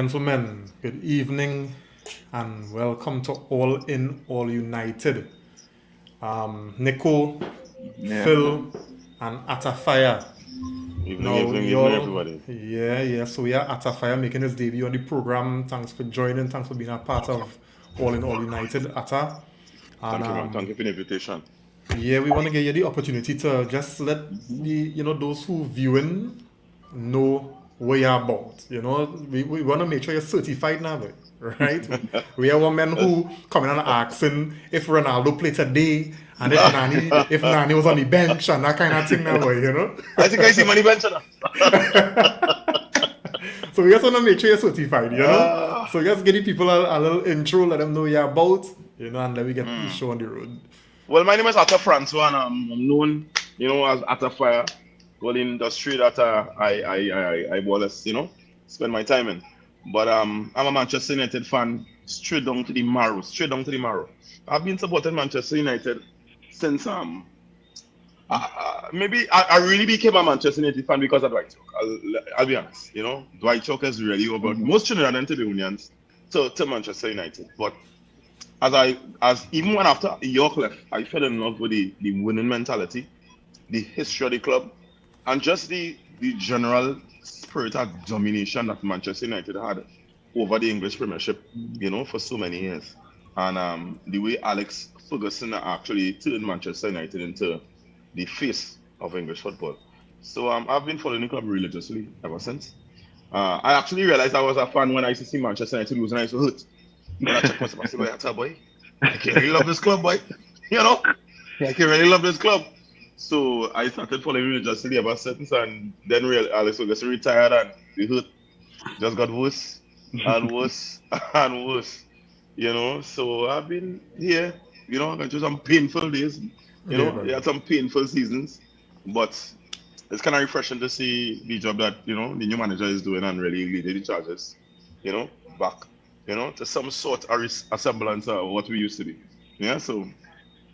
Gentlemen, good evening and welcome to All In, All United. Nico, Yeah. Phil, and Atafaya. Evening, Now, evening, evening, y'all, everybody. yeah. So, we are Atafaya making his debut on the program. Thanks for joining. Thanks for being a part of All In, All United, Atta. And Thank you, man. Thank you for the invitation. yeah, we want to give you the opportunity to just let those who viewing know what you're about. We want to make sure you're certified now, right? We are one men who come in and asking if Ronaldo played today and if Nani was on the bench and that kind of thing now, I think I see money bench now. So we just want to make sure you're certified. Ah, So just give the people a little intro, let them know you're about, and then we get the show on the road. well, my name is Atta Francois, and I'm known, as Atta Fire. Well, in industry that I more or less, spend my time in. But I'm a Manchester United fan, straight down to the marrow, straight down to the marrow. I've been supporting Manchester United since maybe I really became a Manchester United fan because of Dwight York. I'll be honest. Dwight York is really over most Trinidad and Tobagoans to Manchester United. But as even when after York left, I fell in love with the winning mentality, the history of the club, and just the general spirit of domination that Manchester United had over the English Premiership, for so many years. And the way Alex Ferguson actually turned Manchester United into the face of English football. So I've been following the club religiously ever since. I actually realized I was a fan when I used to see Manchester United lose and I used to hurt. Then I checked myself, I said, boy, that's a boy. I can really love this club, boy. You know, I can really love this club. So I started following religiously ever since, and then Alex Ferguson retired, and the hurt just got worse and worse and worse. So I've been here, going through some painful days. Yeah, man. We had some painful seasons, but it's kind of refreshing to see the job that the new manager is doing and really leading the charges, back, to some sort of a semblance of what we used to be. Yeah, so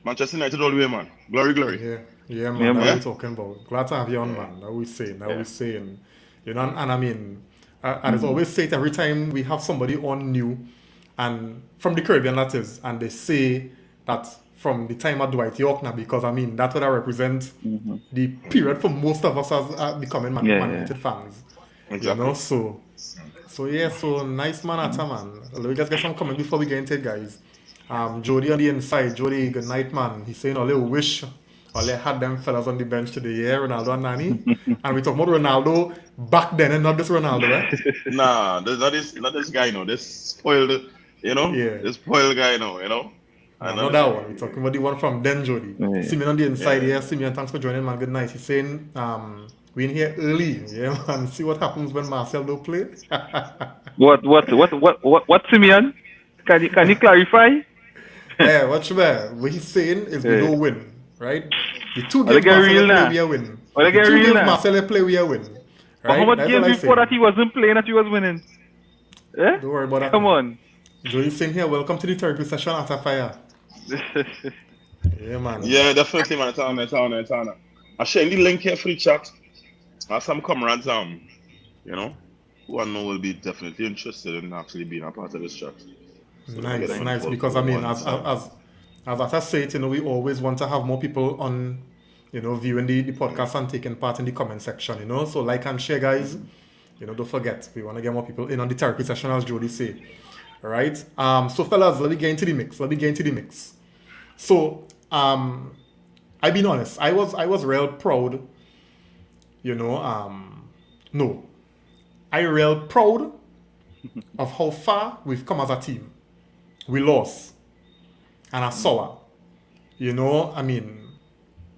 Manchester United all the way, man. Glory, glory. Yeah, man, Yeah, that's what Yeah, we're man. talking about. Glad to have you on, yeah, man. That we saying, that we yeah. saying. And I mean, and it's always said every time we have somebody on new, and from the Caribbean that is, and they say that from the time of Dwight York now, because I mean, that's what I represent Mm-hmm. the period for most of us as becoming Yeah, Man yeah. United fans. Exactly. So nice man at man. Let me just get some comment before we get into it, guys. Jody on the inside, Jody, good night, man. He's saying a little wish, or they had them fellas on the bench today, yeah, Ronaldo and Nani. And we talk about Ronaldo back then and not this Ronaldo, eh? Nah, there's not this guy, this spoiled, Yeah. this spoiled guy, No, and not not this that guy. one. We're talking about the one from Den Jody. Yeah. Simeon on the inside, Yeah. yeah. Simeon, thanks for joining, man. Good night. He's saying, we in here early, yeah, man. See what happens when Marcel don't play. What, Simeon? Can you clarify? Yeah, what he's saying is we Yeah. don't win, right? The two Are they games get Marcelo real play, now? we are win. Are they The get two real games now? Marcelo play, we are win. But how Right? much That's what games I before say. that he wasn't playing that he was winning? Eh? Don't worry about that Come now. on. Joey's saying here, welcome to the therapy session after fire. Yeah, man. Yeah, definitely, man. It's on. I share the link here for the chat. I have some comrades, you know, who I know will be definitely interested in actually being a part of this chat. So let me get Nice, them Thank nice. info Because I for mean, one as second. I said, we always want to have more people on, viewing the podcast and taking part in the comment section. So like and share, guys. Don't forget, we want to get more people in on the therapy session, as Jody say. All right. So fellas, let me get into the mix. So, I been honest. I was real proud. You know. No, I real proud of how far we've come as a team. We lost, and I saw. I mean,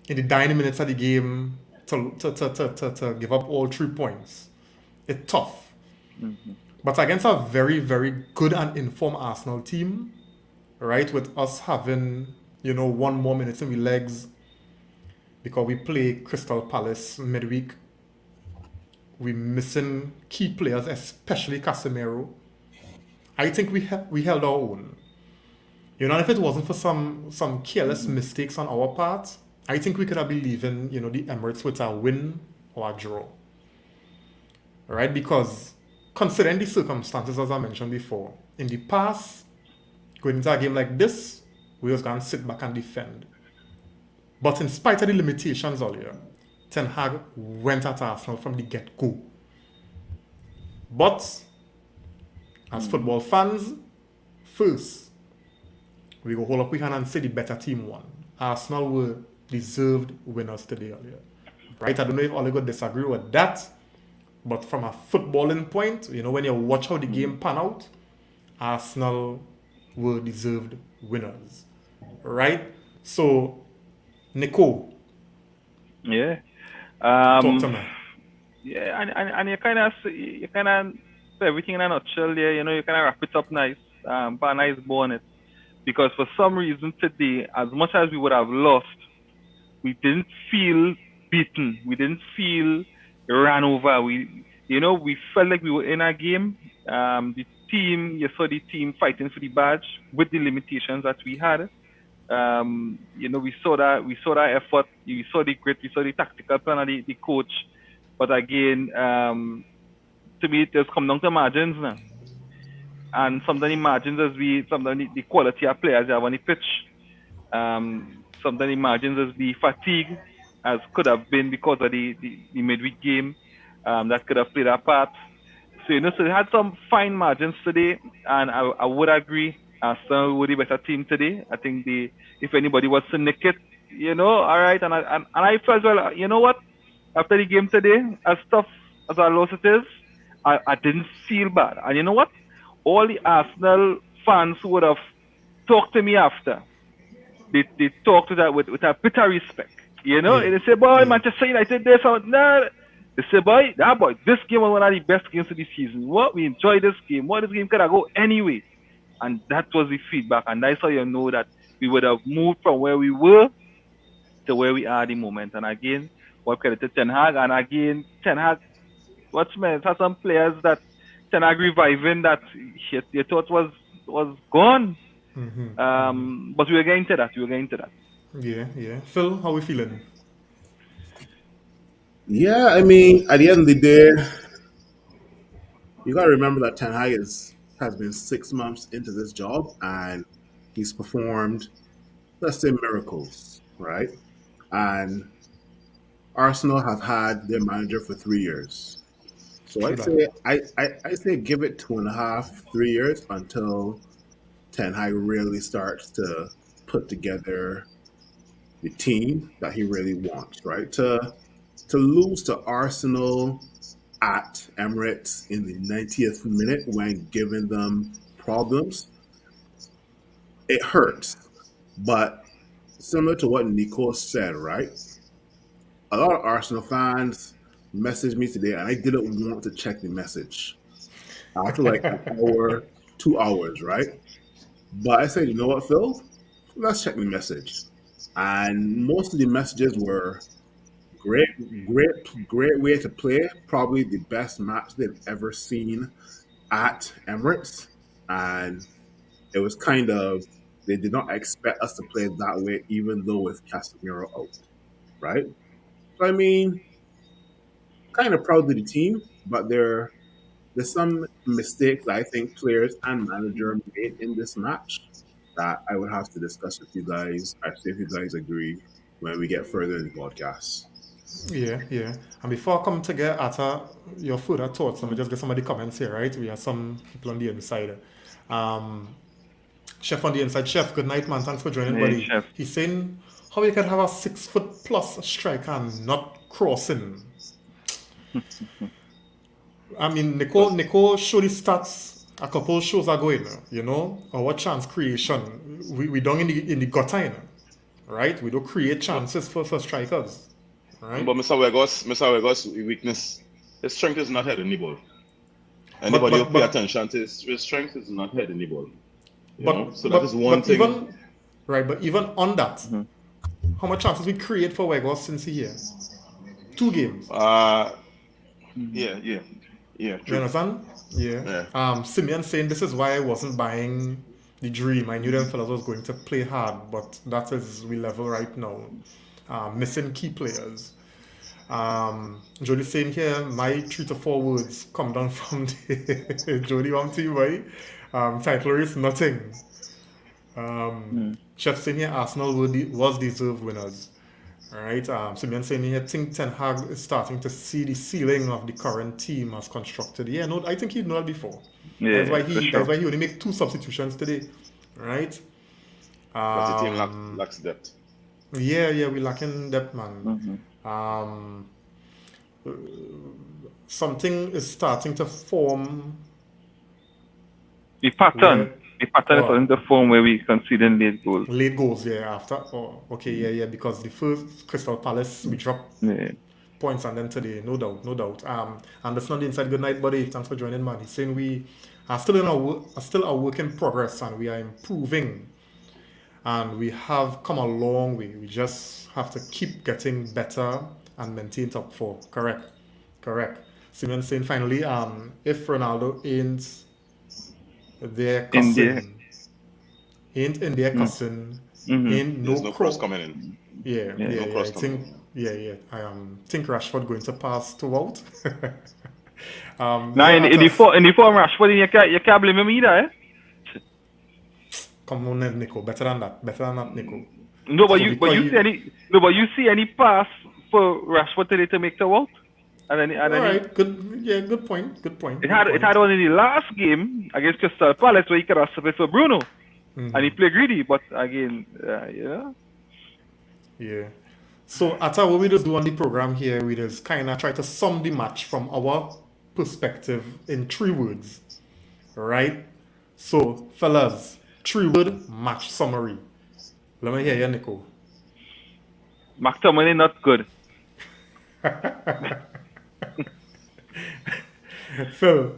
in the dying minutes of the game, to give up all 3 points, it's tough. But against a very, very good and informed Arsenal team, right, with us having, one more minute in the legs because we play Crystal Palace midweek. We missing key players, especially Casemiro. I think we held our own. And if it wasn't for some careless mistakes on our part, I think we could have been leaving, the Emirates with a win or a draw. Right? Because considering the circumstances, as I mentioned before, in the past, going into a game like this, we was going to sit back and defend. But in spite of the limitations earlier, Ten Hag went at Arsenal from the get-go. But, as football fans, first, we go hold up we hand and say the better team won. Arsenal were deserved winners today earlier. Right? I don't know if Ole could disagree with that. But from a footballing point, when you watch how the game pan out, Arsenal were deserved winners. Right? So, Nico. Yeah. Talk to me. Yeah, and you kind of say everything in a nutshell there. You kind of wrap it up nice, but a nice bow on it. Because for some reason today, as much as we would have lost, we didn't feel beaten. We didn't feel ran over. We felt like we were in a game. The team, you saw the team fighting for the badge with the limitations that we had. We saw that effort. We saw the grit. We saw the tactical plan of the coach. But again, to me, it just come down to margins now. And sometimes the margins sometimes the quality of players you have on the pitch. Sometimes the margins as the fatigue, as could have been because of the midweek game, that could have played a part. So, so they had some fine margins today, and I would agree. Arsenal were the better team today. I think if anybody was to nick it, all right. And I felt, well, you know what? After the game today, as tough as our loss it is, I didn't feel bad. And you know what? All the Arsenal fans who would have talked to me after, they talked to that with a bitter respect. And they say, boy, Manchester United, this or that. They say, boy, this game was one of the best games of the season. What? We enjoyed this game. This game could have go anyway. And that was the feedback. And that's how you know that we would have moved from where we were to where we are at the moment. And again, what credit to Ten Hag. And again, Ten Hag, it has some players that Ten Hag reviving that you thought was gone. Mm-hmm. But we were getting to that. Yeah. Phil, how are we feeling? Yeah, I mean, at the end of the day, you got to remember that Ten Hag has been 6 months into this job, and he's performed, let's say, miracles, right? And Arsenal have had their manager for 3 years. So I say give it 2.5, 3 years until Ten Hag really starts to put together the team that he really wants, right? To lose to Arsenal at Emirates in the 90th minute when giving them problems, it hurts. But similar to what Nico said, right? A lot of Arsenal fans messaged me today, and I didn't want to check the message after like an hour, 2 hours, right? But I said, you know what, Phil? Let's check the message. And most of the messages were great way to play. Probably the best match they've ever seen at Emirates. And it was kind of, they did not expect us to play that way, even though with Casemiro out, right? So, I mean, kind of proud of the team, but there's some mistakes that I think players and manager made in this match that I would have to discuss with you guys. I see if you guys agree when we get further in the podcast. Yeah. And before I come to get at your further thoughts, let me just get some of the comments here, right? We have some people on the inside. Chef on the inside. Chef, good night, man. Thanks for joining, buddy. Chef. He's saying how you can have a 6 foot plus striker and not crossing. I mean, Nico showed his stats a couple shows ago, our chance creation. We don't in the gutter, right? We don't create chances for strikers, right? But Mr. Wego's weakness, his strength is not heading the ball. Anybody who pay attention to his strength is not heading the ball. So that is one thing. But even on that, how much chances we create for Wenger since he's here? 2 games. Yeah. You understand? Yeah. Simeon saying this is why I wasn't buying the dream. I knew them fellas was going to play hard, but that is we level right now. Missing key players. Jody saying here, my 3 to 4 words come down from the Jody Wamty boy. Title race, nothing. Chef saying here, Arsenal was deserved winners. All right. Simeon saying here, I think Ten Hag is starting to see the ceiling of the current team as constructed. Yeah, no, I think he'd know that before. That's Yeah, why for he sure. that's why he only make 2 substitutions today. All right. But the team Um, lacks depth. yeah, we lacking depth, man. Mm-hmm. Um, something is starting to form The pattern. where The pattern is starting to form where we conceding late goals. late goals, yeah, after. Oh, okay, yeah, because the first Crystal Palace we dropped Yeah. points and then today, no doubt. And that's not the inside. Good night, buddy. Thanks for joining, man. He's saying we are still still a work in progress and we are improving and we have come a long way. We just have to keep getting better and maintain top four. Correct. Simon saying finally, if Ronaldo their India. ain't in their cousin, Mm-hmm. ain't There's no no cross coming in. Yeah, Yeah. No I cross think coming I think Rashford going to pass to out. Now yeah, in the form Rashford, you can't blame him either, eh? come on, then, Nico. Better than that, Nico. No, but So you because see any pass for Rashford today to make the out? And all then right, good point. it had one in the last game against Crystal Palace where he could have submitted for Bruno, and he played greedy. But again, Yeah. So Ata, what we just do on the program here, we just kind of try to sum the match from our perspective in 3 words, right? So fellas, 3 word match summary. Let me hear you, Nico. McTominay not good. Phil.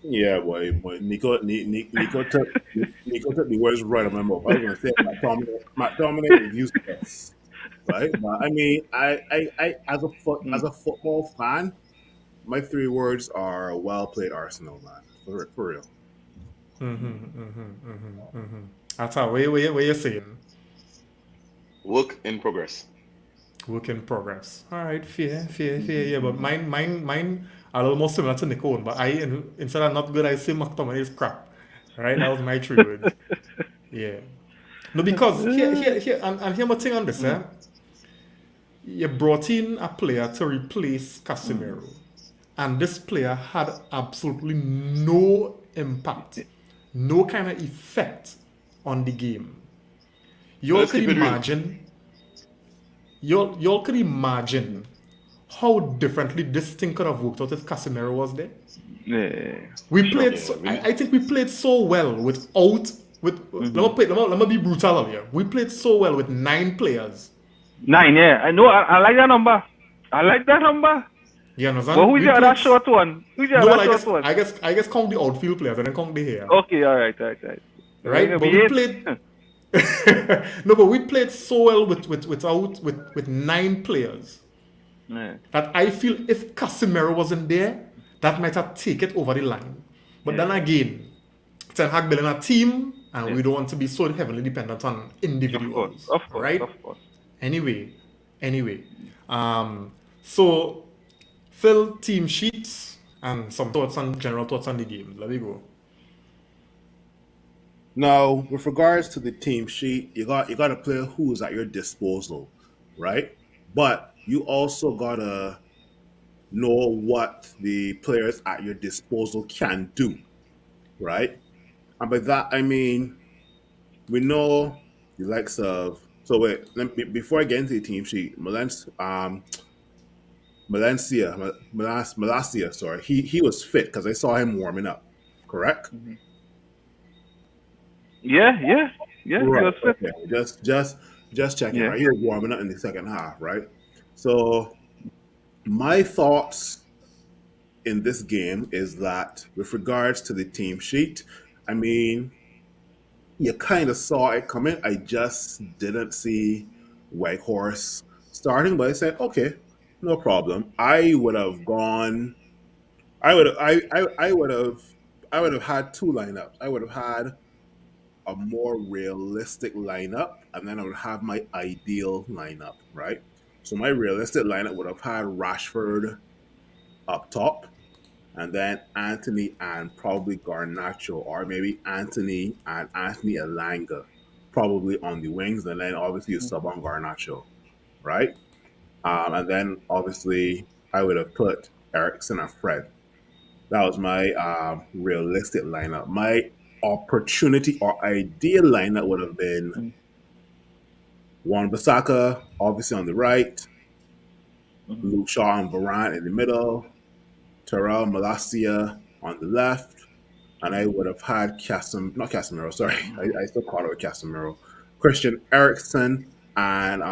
Yeah, boy. Nico took the words right on my mouth. I was going to say McTominay is useless, right? But I mean, I as a football fan, my 3 words are well played, Arsenal, man. For real. Ata, what you saying? work in progress. Work in progress. All right, fair. Yeah, but mine are a little more similar to Nicole. But instead of not good, I say McTominay is crap. All right, that was my 3 words. Yeah. No, because here, and here my thing on this, you brought in a player to replace Casemiro, and this player had absolutely no impact, no kind of effect on the game. Y'all Let's could keep it real. imagine. Y'all could imagine how differently this thing could have worked out if Casemiro was there. Yeah. We played. Yeah, So, we- I think we played so well without. Let me be brutal here. We played so well with 9 players. 9, yeah. I know. I like that number. You understand? But who's We the other played- short one? No, but I guess count the outfield players and then count the here. Okay, all right. Right? But we played. No, but we played so well with 9 players Yeah. that I feel if Casemiro wasn't there, that might have taken it over the line. But then again, Ten Hag building a team, and we don't want to be so heavily dependent on individuals. Of course. Right? Anyway. So Phil, team sheets and some general thoughts on the game. Let me go. Now, with regards to the team sheet, you got a player who is at your disposal, right? But you also gotta know what the players at your disposal can do, right? And by that I mean we know the likes of. So wait, before I get into the team sheet, Malacia, sorry, he was fit because I saw him warming up, correct? Yeah. Right. That's it. Okay. Just checking. Yeah. Right, he was warming up in the second half, right? So my thoughts in this game is that with regards to the team sheet, I mean, you kind of saw it coming. I just didn't see Whitehorse starting, but I said, okay, no problem. I would have gone. I would have had 2 lineups. I would have had a more realistic lineup, and then I would have my ideal lineup, right? So my realistic lineup would have had Rashford up top, and then Anthony and probably Garnacho, or maybe Anthony and Anthony Elanga, probably on the wings, and then obviously you sub on Garnacho, right? And then obviously I would have put Ericsson and Fred. That was my realistic lineup. My opportunity or ideal lineup would have been Juan Bissaka, obviously on the right, Luke Shaw and Varane in the middle, Terrell Malacia on the left, and I would have had not Casemiro, sorry, I still call it Casemiro, Christian Eriksen and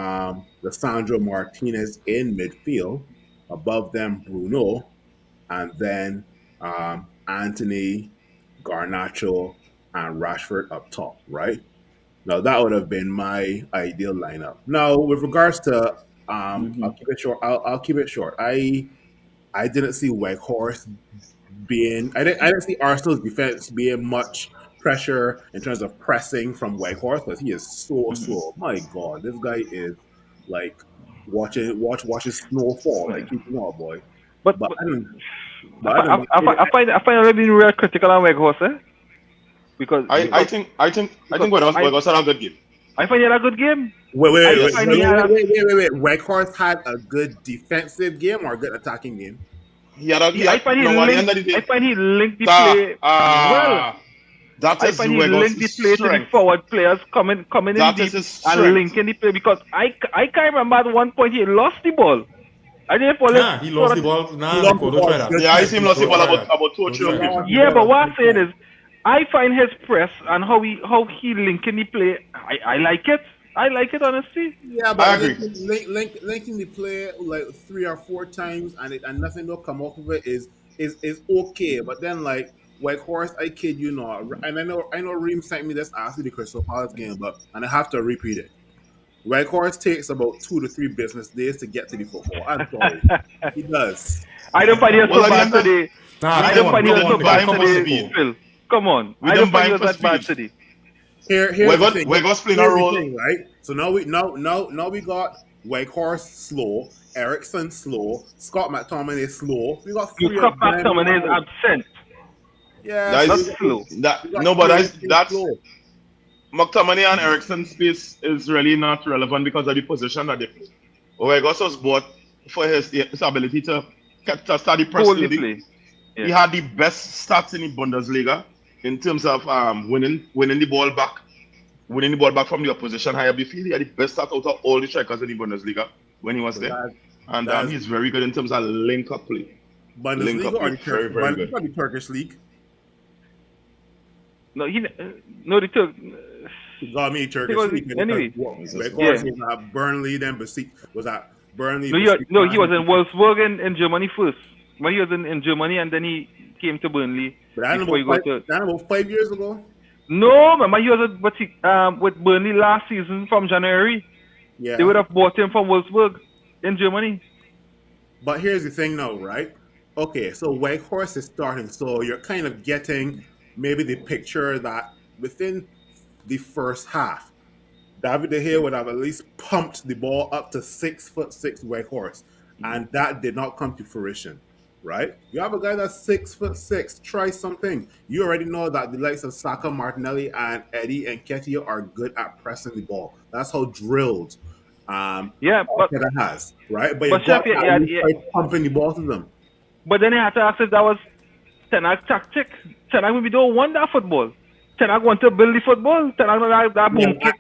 Lissandro Martinez in midfield. Above them, Bruno, and then Anthony, Garnacho, and Rashford up top, right? Now that would have been my ideal lineup. Now, with regards to, I'll keep it short. I'll keep it short. I didn't see Weghorst I didn't see Arsenal's defense being much pressure in terms of pressing from Weghorst because he is so slow. My God, this guy is like watching snowfall. Like keep on, boy. But I find it being real critical on Weghorst, because I think Weghorst had a good game. I find it a good game. Wait. Weghorst had a good defensive game or a good attacking game? I find he linked the play well. That is I find he linked the play to the forward players coming in deep and linking the play, because I can't remember at one point he lost the ball. I didn't follow. Nah, he lost the ball. Yeah, I see him lost the ball about 2 or 3 occasions. Yeah, but what I'm saying is, I find his press and how he linking the play, I like it. I like it, honestly. Yeah, but linking the play like 3 or 4 times and nothing will come off of it is okay. But then like Weghorst, I kid you not, and I know Reem sent me this after the Crystal Palace game, and I have to repeat it. Weghorst takes about 2 to 3 business days to get to the football. I'm sorry, he does. I don't find he was so bad today. I don't find he was so bad today, Phil. Come on, I don't find he was that bad today. Here's the thing. Weghorst playing a role, right? So now we got Weghorst slow, Ericsson slow, Scott McTominay slow. We got Scott McTominay is absent. Yeah, that's slow. That's McTominay and Ericsson's space is really not relevant because of the position that they play. Weghorst was bought for his ability to start the press leading. Yeah. He had the best stats in the Bundesliga in terms of winning the ball back from the opposition high up the field. He had the best stats out of all the strikers in the Bundesliga when he was there. And he's very good in terms of link-up play. Bundesliga or very, very good. The Turkish league? No, the Turk. He got me Turkish league. Anyway. Burnley, then was that Burnley? No, he was in Wolfsburg in Germany first. When he was in Germany, and then he came to Burnley. But I about 5 years ago. No, man, he was with Burnley last season from January. Yeah, they would have bought him from Wolfsburg in Germany. But here's the thing, now, right? Okay, so Weghorst is starting, so you're kind of getting maybe the picture that within the first half, David De Gea would have at least pumped the ball up to 6'6" Weghorst, and that did not come to fruition. Right? You have a guy that's 6'6". Try something. You already know that the likes of Saka, Martinelli, and Eddie and Nketiah are good at pressing the ball. That's how drilled Arteta has, right? But you got pumping the ball to them. But then you have to ask if that was Ten Hag tactic. Ten Hag maybe don't want that football. Ten Hag want to build the football. Ten Hag don't that boom kick.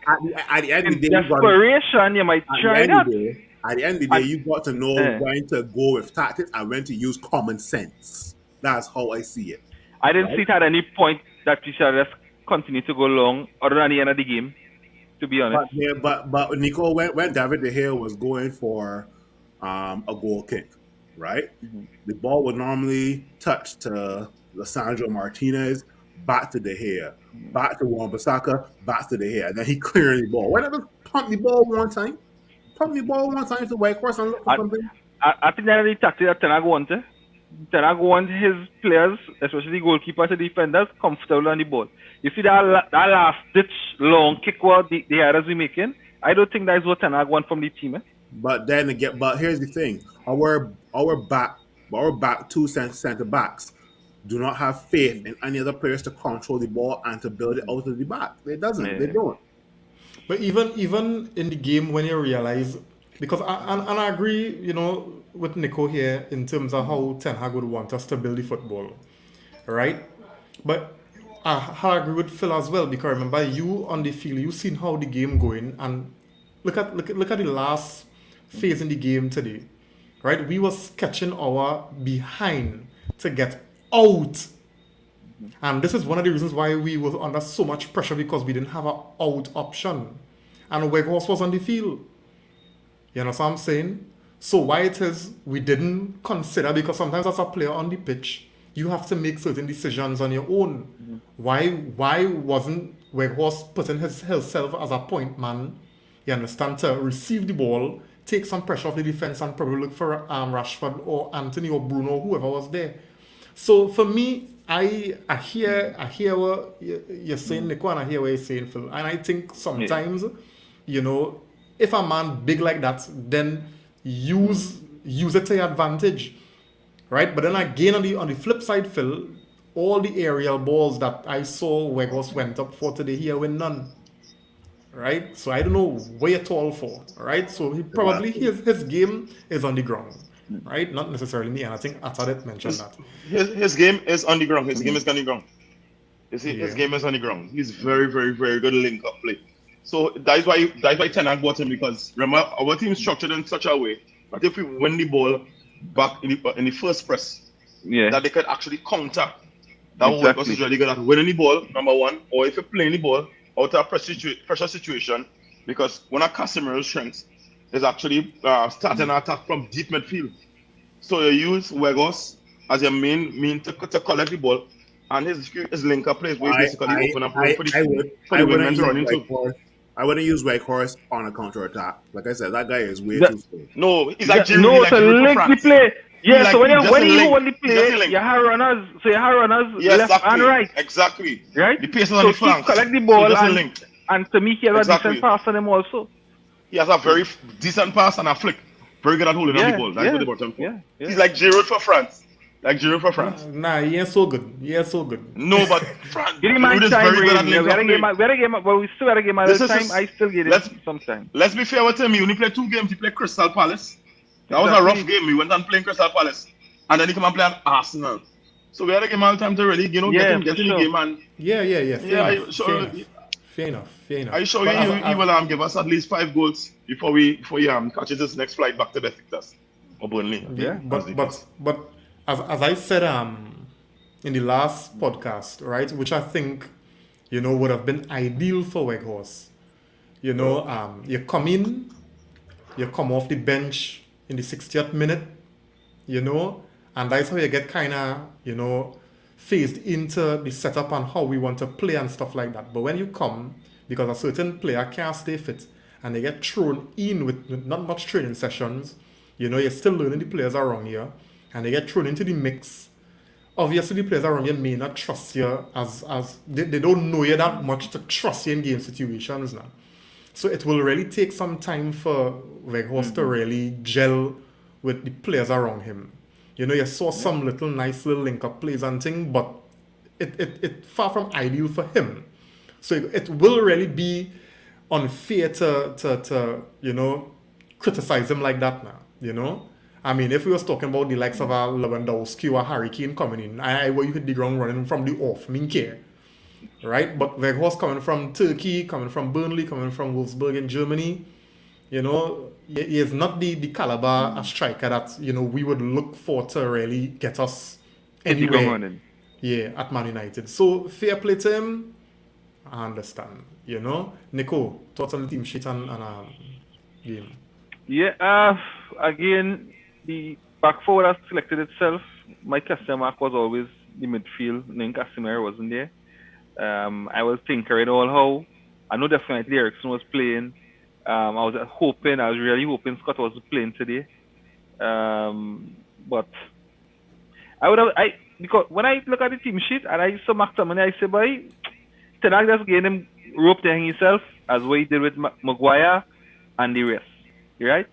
At the end of the day, desperation, you might try that. At the end of the day, you got to know when to go with tactics and when to use common sense. That's how I see it. I didn't see it at any point that we should just continue to go long other than the end of the game, to be honest. But Nico, when David De Gea was going for a goal kick, right? Mm-hmm. The ball would normally touch to Lissandro Martinez, back to De Gea, back to Wan-Bissaka, back to De Gea. And then he cleared the ball. Why not just pump the ball one time? Pump the ball one time to Weghorst and look for something. I think that's the tactic that Ten Hag wanted. Ten Hag wants his players, especially goalkeepers and defenders, comfortable on the ball. You see that last ditch long kick what the others we making? I don't think that's what Ten Hag wants from the team. But then again, but here's the thing: our back two center backs do not have faith in any other players to control the ball and to build it out of the back. They doesn't. They Yeah. don't. But even in the game when you realize, because and I agree, with Nico here in terms of how Ten Hag would want us to build the football, right? But I agree with Phil as well, because remember, you on the field, you seen how the game going, and look at the last phase in the game today, right? We was catching our behind to get out. And this is one of the reasons why we were under so much pressure, because we didn't have an out option. And Weghorst was on the field. You know what I'm saying? So why it is we didn't consider, because sometimes as a player on the pitch, you have to make certain decisions on your own. Why wasn't Weghorst putting himself as a point man, you understand, to receive the ball, take some pressure off the defense, and probably look for Rashford or Anthony or Bruno or whoever was there. So for me, I hear what you're saying, Nico, and I hear what you're saying, Phil. And I think sometimes, if a man big like that, then use it to your advantage, right? But then again, on the flip side, Phil, all the aerial balls that I saw Weghorst went up for today, he win none, right? So I don't know what you're tall for, right? So he probably his game is on the ground, right? Not necessarily me, and I think Arteta mentioned that. His game is on the ground. His game is on the ground. You see, his game is on the ground. He's very, very, very good link up play. So that's why Ten Hag bought him, because remember, our team is structured in such a way that if we win the ball back in the first press, that they could actually counter. That Weghorst is really good at winning the ball, number one, or if you're playing the ball out of a pressure situation, because one of Casemiro's strengths is actually starting an attack from deep midfield. So you use Weghorst as your main to collect the ball, and his link-up plays where he basically open up room for the wingmen to run into. I wouldn't use Weghorst on a counter-attack. Like I said, that guy is way too slow. No, he's like Giroud. No, to link the play. Yeah, so when you want the play, link. you have runners. So you have runners left and right. Exactly. Right? The pace is on the flanks. Collect the ball so and to me, he has a decent pass on him also. He has a very decent pass and a flick. Very good at holding on the ball. That's what the bottom for. He's like Giroud for France. Nah, he ain't so good. No, but France. Give him my time, we still got to give my time. I still get it some time. Let's be fair with him. He only played 2 games. He played Crystal Palace. That was a rough game. He went on playing Crystal Palace. And then he come and play at Arsenal. So we had to give him all the time to really, get in the game. And Fair enough. I sure he will give us at least 5 goals before he catches his next flight back to Besiktas or Burnley. Yeah, but as I said in the last podcast, right, which I think would have been ideal for Weghorst. You come in, you come off the bench in the 60th minute, and that's how you get kind of phased into the setup and how we want to play and stuff like that. But when you come, because a certain player can't stay fit and they get thrown in with not much training sessions, you're still learning the players around you, and they get thrown into the mix. Obviously, the players around you may not trust you as they don't know you that much to trust you in game situations now. So it will really take some time for Weghorst to really gel with the players around him. You saw some nice little link-up plays and things, but it far from ideal for him. So it will really be unfair to criticize him like that now, I mean, if we was talking about the likes of a Lewandowski or Harry Kane coming in, where you hit the ground running from the off, care. Right? But Weghorst coming from Turkey, coming from Burnley, coming from Wolfsburg in Germany, he is not the caliber of striker that, we would look for to really get us anywhere. At Man United. So, fair play to him, I understand. Nico, thoughts on the team sheet and game? Yeah, again, the back four has selected itself. My question mark was always the midfield. Then Casemiro wasn't there. I was tinkering all how. I know definitely Eriksen was playing. I was really hoping Scott was playing today. But because when I look at the team sheet and I saw McTominay, I say, boy, Ten Hag just gave him rope to hang himself as what he did with Maguire and the rest. Right?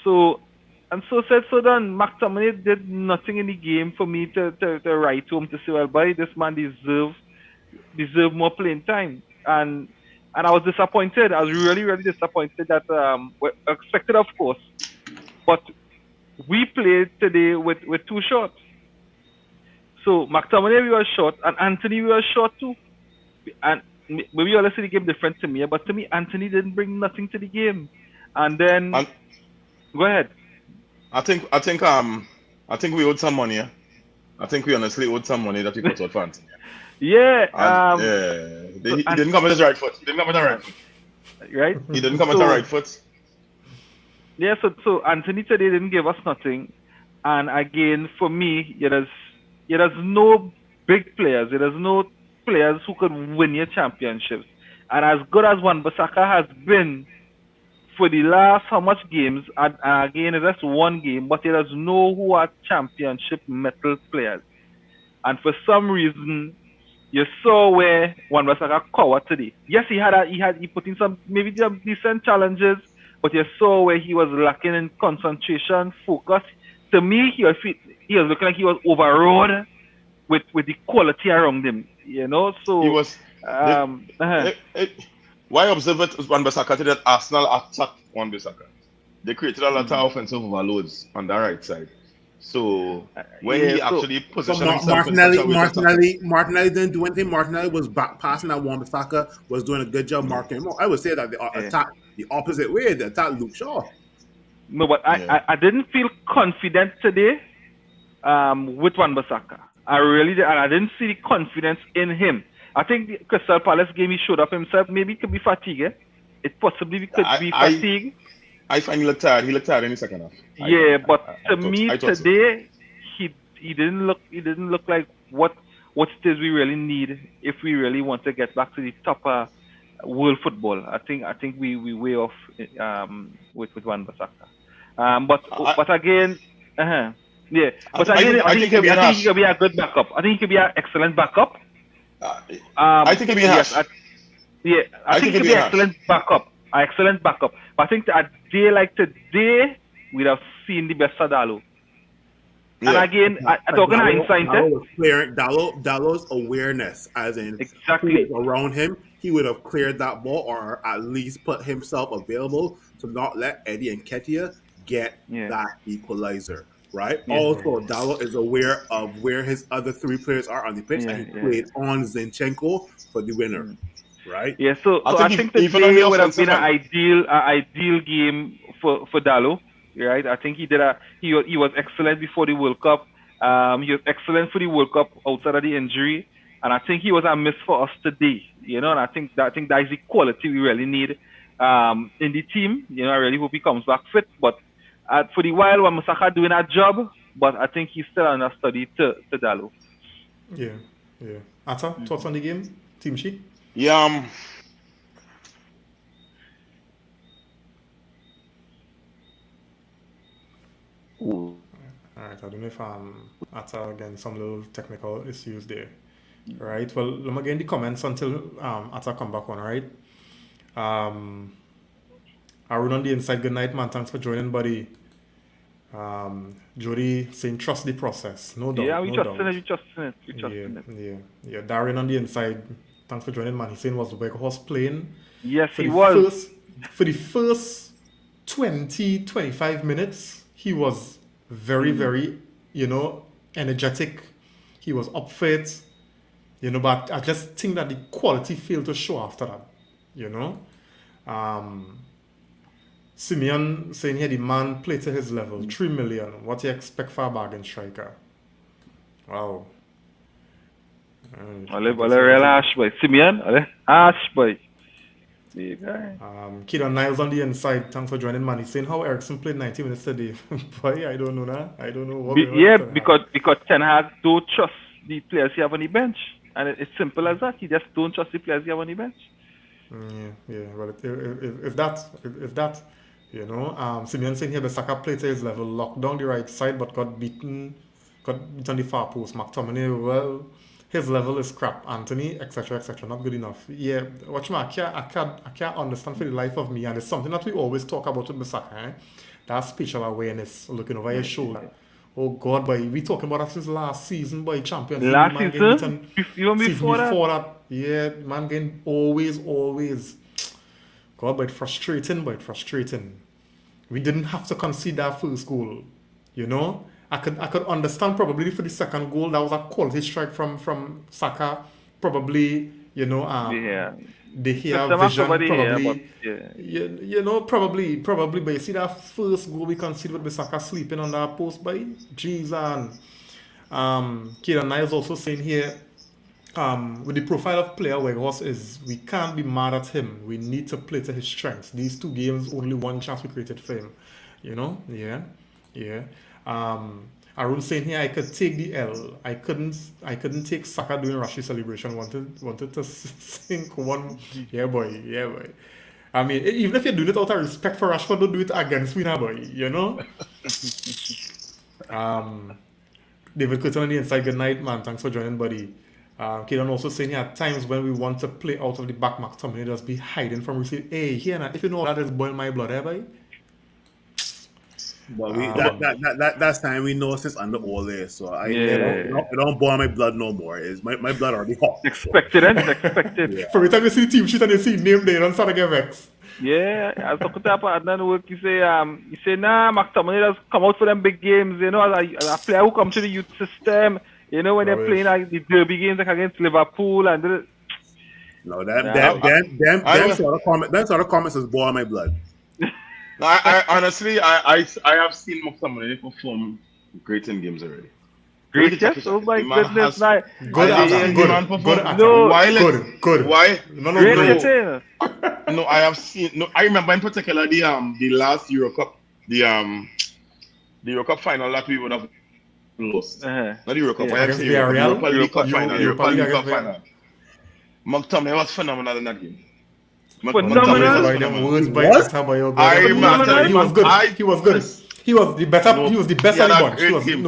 So, and so said, so done. McTominay did nothing in the game for me to write home to say, well, boy, this man deserve more playing time. And I was disappointed. I was really, really disappointed that expected, of course. But we played today with two shots. So McTominay we were short, and Anthony we were short too. And maybe you'll see the game different to me, but to me Anthony didn't bring nothing to the game. And then go ahead. I think we owed some money. I think we honestly owed some money that we put out for Anthony. Yeah. He didn't come with his right foot. Right? He didn't come with the right foot. Yeah, so Anthony today didn't give us nothing. And again, for me, there's no big players. There's no players who could win your championships. And as good as Wan-Bissaka has been for the last how much games, and again, it's just one game, but there's no who are championship metal players. And for some reason, you saw where Wan-Bissaka covered today. Yes, he put in some maybe decent challenges, but you saw where he was lacking in concentration, focus. To me, he was looking like he was overawed with the quality around him. So he was. Why observe it? Wan-Bissaka did that Arsenal attacked Wan-Bissaka. They created a lot of offensive overloads on the right side. So when he actually positioned himself, Martinelli didn't do anything. Martinelli was back passing that Wan-Bissaka was doing a good job marking him. I would say that the attack the opposite way. The attack Luke Shaw. No, but I didn't feel confident today with Wan-Bissaka. I really did, and I didn't see the confidence in him. I think the Crystal Palace game he showed up himself. Maybe it could be fatigue. It possibly could be fatigue. I find he looked tired. He looked tired in the second half. But to me today, so. he didn't look like what it is we really need if we really want to get back to the top world football. I think we way off with Wan-Bissaka. But again, yeah. But again, I think he could be a good backup. I think he could be an excellent backup. I think he'd be harsh. I think he'd be an excellent backup. But I think that a day like today, we'd have seen the best of Dalot. Yeah. And again, talking hindsight, Dalot's awareness, as in exactly around him, he would have cleared that ball or at least put himself available to not let Eddie Nketiah get that equalizer. Right. Yeah. Also, Dalot is aware of where his other three players are on the pitch, and he played on Zinchenko for the winner. Right. Yeah. So I think the day would have been an ideal game for Dalot. Right. I think he was excellent before the World Cup. He was excellent for the World Cup outside of the injury, and I think he was a miss for us today. And I think that is the quality we really need in the team. I really hope he comes back fit, but. For the while, Wan-Bissaka doing a job, but I think he's still on a study to Dalot. Yeah. Atta, thoughts on the game? Team sheet? Yeah. All right. I don't know if Atta again some little technical issues there. Right. Well, let me get in the comments until Atta come back on. Right. Arun on the inside. Good night, man. Thanks for joining, buddy. Jody saying trust the process. No doubt. Yeah, we trusting it. Yeah. Darren on the inside. Thanks for joining, man. He's saying was Weghorst playing. Yes, he was. For the first 20-25 minutes, he was very, very, energetic. He was up for it. But I just think that the quality failed to show after that. Simeon saying here the man played to his level. 3 million. What do you expect for a bargain striker? Wow. Real harsh boy. Simeon, harsh boy. Kidon Niles on the inside. Thanks for joining, man. He's saying how Ericsson played 90 minutes today. Boy, I don't know that. I don't know what. Because Ten Hag don't trust the players he have on the bench, and it's simple as that. He just don't trust the players he have on the bench. Yeah. Well, if that. Simeon saying here, Bissaka played to his level, locked down the right side, but got beaten on the far post. McTominay, well, his level is crap. Anthony, etc., not good enough. Yeah, watch me. I can't understand for the life of me, and it's something that we always talk about with Bissaka. that spatial awareness, looking over your shoulder. Oh God, boy, we talking about that since last season, boy, Champions League. Last man season? Even season before that? Yeah, man getting always. God, but it's frustrating. We didn't have to concede that first goal. You know? I could understand probably for the second goal, that was a quality strike from Saka. Probably, you know, Yeah. they hear System vision, somebody probably. here, but yeah. You know, probably. But you see that first goal we conceded with Saka sleeping on that post by jeez, and Kieran Niles also saying here, with the profile of player Weghorst is, we can't be mad at him. We need to play to his strengths. These 2 games, only 1 chance we created for him. You know, yeah. Arun saying here, I could take the L. I couldn't take Saka doing Rashi celebration. Wanted to sink one. Yeah, boy. I mean, even if you're doing it out of respect for Rashford, don't do it against me now, boy. You know. David Curtin on the inside. Good night, man. Thanks for joining, buddy. Kieran also saying here, at times when we want to play out of the back, McTominay just be hiding from receive. Hey, here now, if you know that is boil my blood, eh, boy? But that's time we know since under Ole, so it don't boil my blood no more. It's my blood already hot. Expected, expected. Yeah. From the time you see team sheet and you see name there, don't start to get vexed. Yeah, I was talking to Adnan work. He say, nah, McTominay just come out for them big games. You know, as a player who come to the youth system. You know, when they're playing like the derby games like against Liverpool and no, them sort of comments is boil my blood. I honestly, I have seen McTominay perform great in games already. Great, yes. Oh my goodness, Good. No, Why? No. No, I have seen. No, I remember in particular the last Euro Cup, the Euro Cup final that we would have lost. Not the Euro Cup. Yeah, I have against seen Villarreal? Europa League Cup final. Europa Europa League League Cup against final. McTominay was phenomenal in that game. Phenomenal? I remember. He was good. He was the better. No, he was the best he had of the a bunch. great game.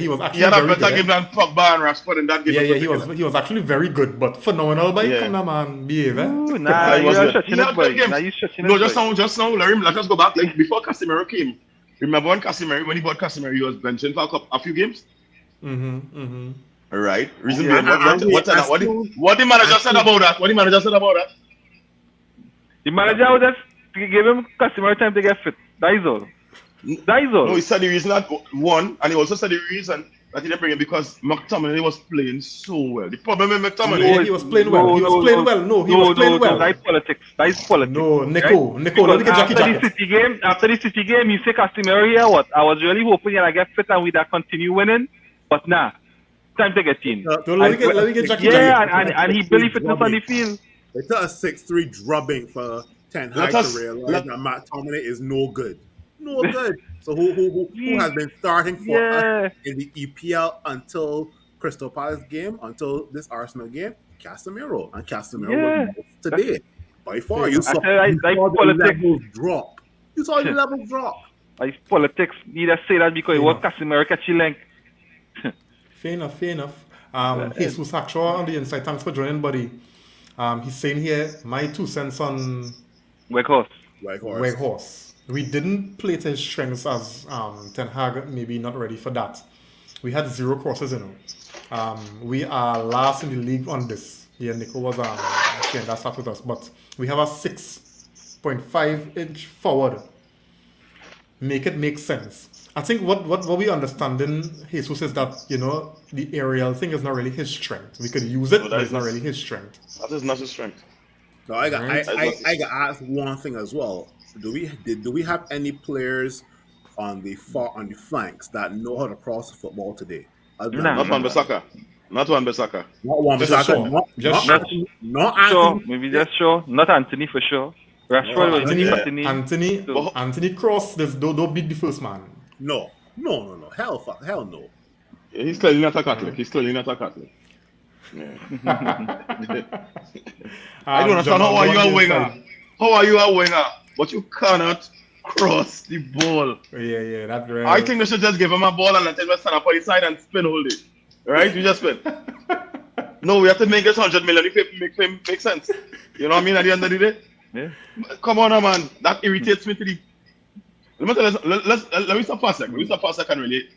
He was actually He had a very better good. game than Pogba and Rashford in that game. Yeah, he was actually very good, but phenomenal by come on, man, behave. Ooh, nah, He was you're good. shutting He it, had boy. good games. Nah, you shutting No, it, just boy. now, let us go back. Like before Casemiro came, remember when he bought Casemiro, he was benching for a few games. All right. Reason being, what the manager said about that? What the manager said about that? The manager would just give him Casemiro time to get fit. That is all. No, he said the reason that one, and he also said the reason that he didn't bring him because McTominay was playing so well. The problem with McTominay, he was playing well. He was playing well. No, he was playing well. That's politics. That's politics. No, Nico, let me get Jackie jacket. After the City game, you say Casemiro here. What? I was really hoping that I get fit and we'd continue winning, but nah. Time to get in. Let me get Jackie jacket. Yeah, and he barely fitness on the field. It took a 6-3 drubbing for Ten Hag to realize that McTominay is no good. No good. So who has been starting for us in the EPL until Crystal Palace game, until this Arsenal game? Casemiro. And Casemiro was today. By far, you saw the levels drop. You saw the levels drop. Like politics, you just say that because it was Casemiro catchy link. Fair enough. Jesus Actual on the inside. Thanks for joining, buddy. He's saying here, my 2 cents on Weghorst. We didn't play to his strengths as Ten Hag maybe not ready for that. We had 0 crosses, we are last in the league on this. Yeah, Nico was saying that stuff with us, but we have a 6.5-inch forward. Make it make sense. I think what we understand in Jesus is that, the aerial thing is not really his strength. We could use it, but it's not really his strength. That is not his strength. No, I got asked one thing as well. Do we have any players on the flanks that know how to cross the football today? Not Wan-Bissaka. Not Wan-Bissaka. Not Anthony. Maybe just sure. Not Anthony for sure. Rashford was Anthony Cross. Don't beat the first man. No. Hell no. Yeah, he's clearly not a Catholic. Yeah. I don't understand. How are you a winger? But you cannot cross the ball. Yeah, that's right. I think they should just give him a ball and let him stand up on the side and spin all day. Right? You just spin. No, we have to make this 100 million if it make sense. You know what I mean? At the end of the day? Yeah. Come on, man. That irritates me to the... Let me tell you, let me stop for a second. Let me stop for a second, really.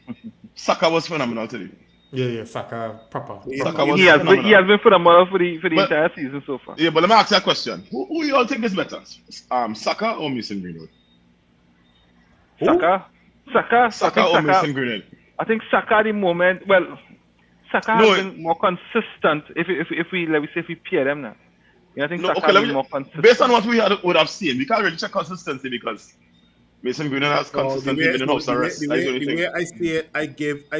Saka was phenomenal today. Yeah, Saka proper. Saka was He has been phenomenal for the But- entire season so far. Yeah, but let me ask you a question. Who you all think is better? Saka or Mason Greenwood? Saka. Saka or Mason Greenwood? I think Saka at the moment. Well, Saka No, has been more consistent. If we let me say if we pair them now, I think No, Saka okay, has been more consistent. based on what we would have seen, we can't really check consistency because Mason Greenwood has So consistently been in house arrest. the way I see it, I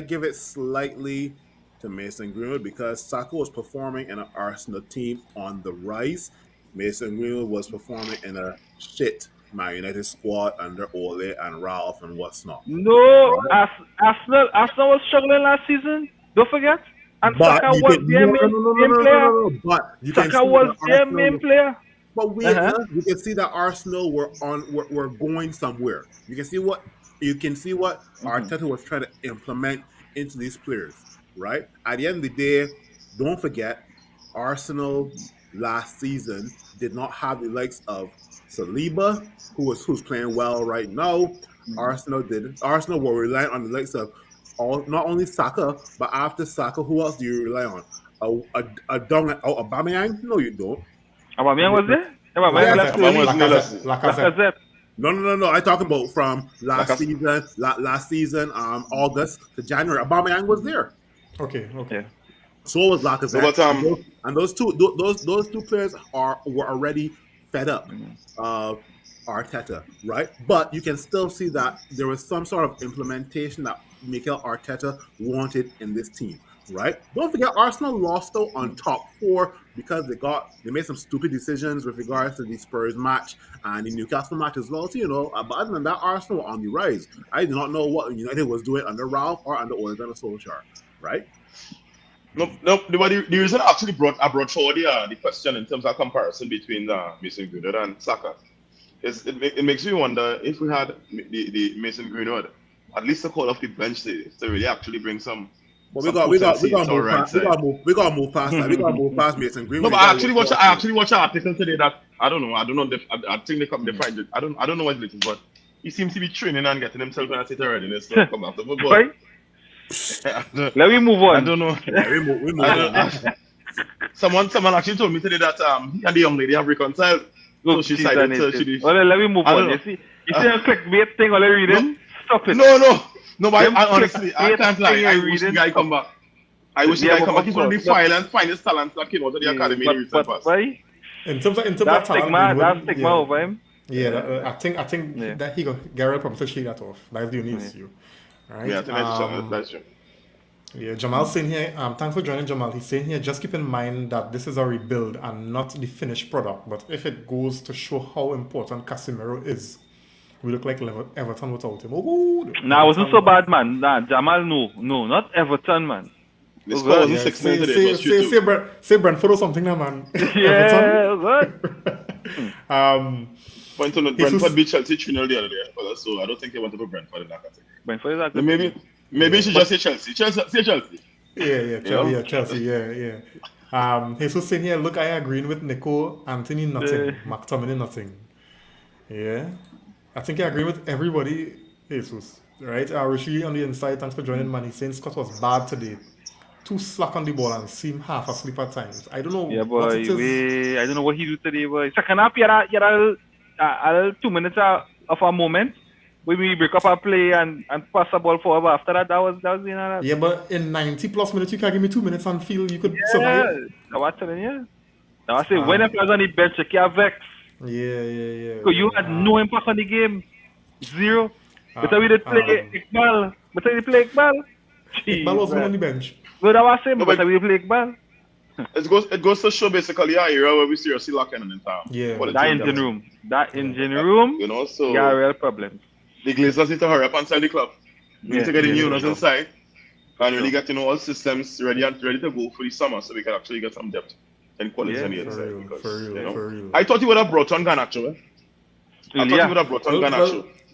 give it slightly to Mason Greenwood because Saka was performing in an Arsenal team on the rise. Mason Greenwood was performing in a shit Man United squad under Ole and Ralph and what's not. No, Arsenal was struggling last season. Don't forget. And Saka was their main player. But you can Saka see was that their Arsenal main player. But wait, you can see that Arsenal were going somewhere. You can see what Arteta was trying to implement into these players, right? At the end of the day, don't forget, Arsenal last season did not have the likes of Saliba, who's playing well right now. Arsenal were relying on the likes of not only Saka, but after Saka, who else do you rely on? Aubameyang? No, you don't. Aubameyang was there? Aubameyang left early. Lacazette. No. I'm talking about from last season, August to January. Aubameyang was there. Okay. So was Lacazette. So, but, and those two players were already fed up of Arteta, right? But you can still see that there was some sort of implementation that Mikel Arteta wanted in this team, right? Don't forget, Arsenal lost though on top 4 because they made some stupid decisions with regards to the Spurs match and the Newcastle match as well. So, but other than that, Arsenal were on the rise. I do not know what United was doing under Ralph or under Ole Gunnar Solskjaer, right? No. The reason I actually brought forward the question in terms of comparison between Mason Greenwood and Saka is it makes me wonder if we had the Mason Greenwood at least to call off the bench to really actually bring some. But we got move past that. We got move past Mason Greenwood. No, but I actually watched an article today that I don't know. I think they find it. I don't know what it is, but he seems to be training and getting himself in a state of readiness to come after football. Right? Let me move on. I don't know. We move on. Someone actually told me today that he and the young lady have reconciled. So she decided to. Well, let me move on. You see a clickbait thing while reading? Stop it. No, but I honestly, I can't lie. I wish the guy come back. He's going to be file and find his talent that came out of the academy in recent past. In terms of that's talent, stigma over him. Yeah, I think that Gareth probably to shake that off. That's the only issue. Right? Yeah, I think that's true. Yeah, Jamal's saying here, thanks for joining, Jamal. He's saying here, just keep in mind that this is a rebuild and not the finished product. But if it goes to show how important Casemiro is, we look like Everton without him. Oh, nah, it wasn't so bad, man. Nah, Jamal, no, not Everton, man. The score wasn't 6 minutes today. It was 3-2. Say Brentford or something now, man. Yeah, Everton. Point on Brentford beat Chelsea 3-0 the other day, so I don't think they want to put Brentford in that category. Brentford is actually. Maybe you should just say Chelsea. Say Chelsea. Yeah, Chelsea, yeah. Jesus saying here, look, I agreeing with Nico, Anthony nothing, McTominay nothing. Yeah. I think I agree with everybody, Jesus. Right? Rishi on the inside, thanks for joining, man. He's saying Scott was bad today. Too slack on the ball and seemed half asleep at times. I don't know what it is. I don't know what he do today, boy. Second half, you had 2 minutes of a moment where we break up our play and pass the ball forward. But after that was Yeah, but in 90 plus minutes, you can give me 2 minutes and feel you could survive. I was telling you. Now I say, when I was on the bench, you can't vex. Yeah. Because you had no impact on the game. Zero. But we did play Iqbal. Iqbal was on the bench. No, that was same, but we play Iqbal. It goes to show basically an era where we seriously locking in town. Yeah. That engine room. So yeah, real problem. The Glazers need to hurry up and sell the club. We need to get the new owners inside and really get all systems ready to go for the summer so we can actually get some depth and quality on the inside. For real. I thought you would have brought on Garnacho.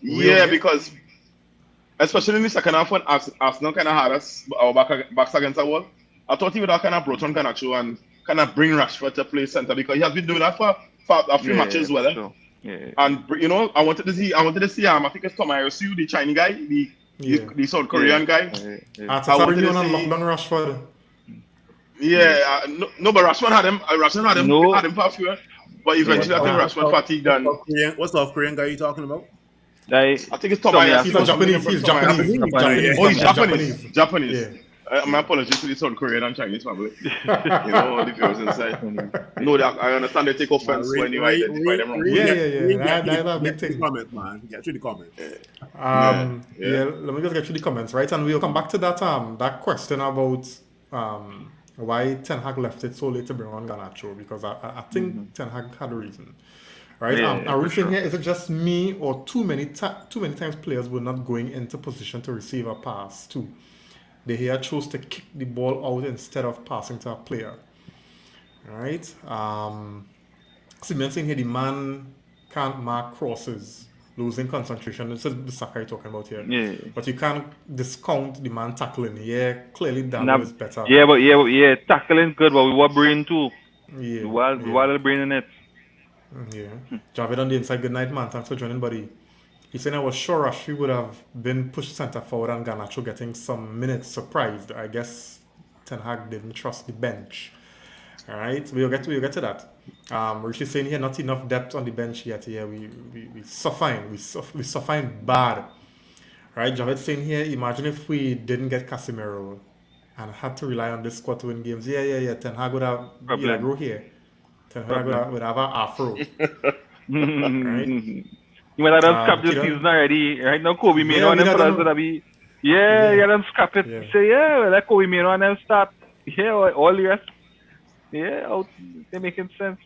Yeah, because especially in the second half when Arsenal kind of had our backs against the wall, I thought he would have kind of brought on Garnacho and kind of bring Rashford to play centre because he has been doing that for a few matches well. Yeah. And I wanted to see I think it's Tom Iosu, the Chinese guy, the South Korean guy. I Arteta wanted bring you to on and see. lockdown Rashford. Yeah, no, but Rashford had him. No. Had him for a few, but eventually I think Nah. Rashford fatigued and What South Korean guy are you talking about? I think it's Tom Tommy Iosu. He's not Japanese. He's Japanese. Japanese. Oh, he's Yeah, Japanese. Yeah. My apologies to the South Korean and Chinese family. All the viewers inside. No, I understand they take offense when you identify them wrong. That's a big Get through the thing. comments, man. Get through the comments. Yeah. Let me just get through the comments, right? And we'll come back to that question about why Ten Hag left it so late to bring on Garnacho, because I think Ten Hag had a reason, right? Yeah, I'm really for saying sure. here, is it just me or too many times players were not going into position to receive a pass too? They here chose to kick the ball out instead of passing to a player, right? Simeon saying here the man can't mark crosses, losing concentration. This is the Saka you're talking about here. Yeah. But you can't discount the man tackling. Yeah, clearly Nah, Dalo is better. yeah, tackling good, but we were brain too. Yeah. We were brain in it. Yeah. Javid on the inside. Good night, man. Thanks for joining, buddy. He's saying I was sure Rashford would have been pushed centre forward and Garnacho getting some minutes. Surprised. I guess Ten Hag didn't trust the bench. All right, we'll get to that. Richie's saying here not enough depth on the bench yet. Yeah, we suffering. We suffering bad. Right, Javed saying here, imagine if we didn't get Casemiro and had to rely on this squad to win games. Yeah. Ten Hag would have grow here. Ten Hag would have an afro. Right? You might have done scrap this season already. Right now, Kobe Mino and them brothers would be. Yeah, done scrap it. Yeah. Say, let Kobe Mino and them start. Yeah, all the rest. Yeah, they're making sense.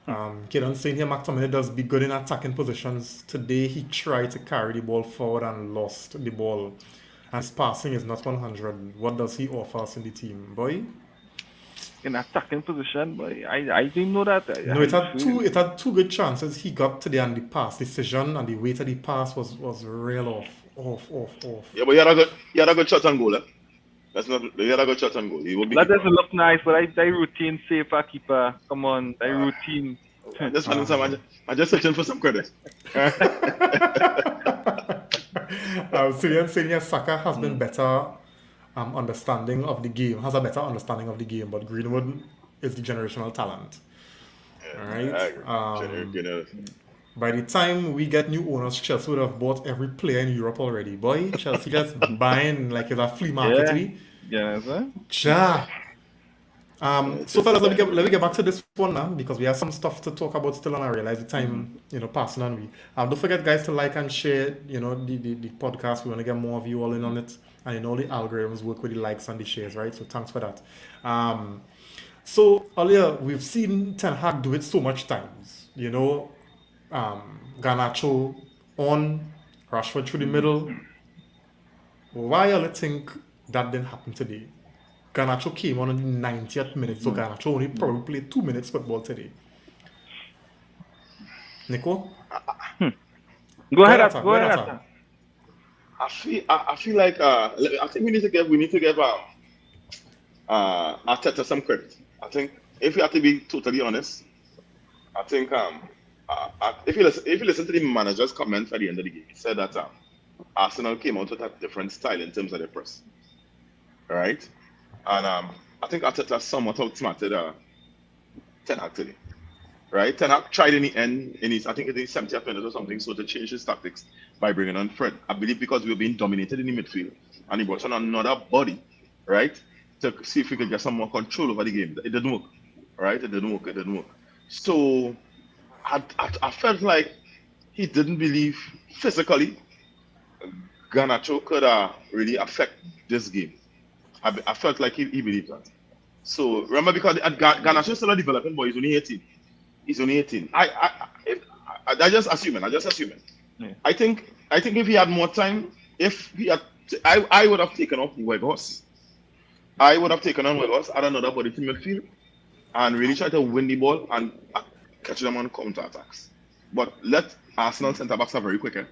Kidan saying here, McTominay does be good in attacking positions. Today, he tried to carry the ball forward and lost the ball. And his passing is not 100. What does he offer us in the team, boy? In attacking position, boy, I didn't know that. No, it had two good chances. He got today, and the pass decision and the weight of the pass was real off. Yeah, but he had a good shot on goal. He had a good shot on goal. That doesn't look nice, but that routine safer keeper. Come on, that routine. I'm just searching for some credit. Saying here, Saka has been better understanding of the game, has a better understanding of the game, but Greenwood is the generational talent. Alright. By the time we get new owners, Chelsea would have bought every player in Europe already. Boy, Chelsea just buying like it's a flea market. Yeah, sir. So fellas, let me get back to this one now, because we have some stuff to talk about still, and I realize the time passing on me. Don't forget, guys, to like and share the podcast. We want to get more of you all in on it, and the algorithms work with the likes and the shares, right? So thanks for that. So earlier we've seen Ten Hag do it so much times, Garnacho on, Rashford through the middle. Why y'all think that didn't happen today? Garnacho came on in the 90th minute, so Garnacho only probably played 2 minutes football today. Nico? Go ahead. I feel like I think we need to give Arteta some credit. I think if you have to be totally honest, I think if you listen to the manager's comments at the end of the game, he said that Arsenal came out with a different style in terms of their press, right? And I think Arteta somewhat outsmarted Ten Hag today, right? Ten Hag tried in the end, I think in the 70th minute or something, so to change his tactics by bringing on Fred. I believe because we were being dominated in the midfield, and he brought on another body, right, to see if we could get some more control over the game. It didn't work, right? It didn't work. So I felt like he didn't believe physically Garnacho could really affect this game. I felt like he believed that. So remember, because Garnacho is still a developing boy. He's only 18. I just assuming. Yeah. I think if he had more time, I would have taken off Weghorst. I would have taken on Weghorst, add another body to midfield, and really try to win the ball and catch them on counter attacks. But Arsenal centre backs are very quick.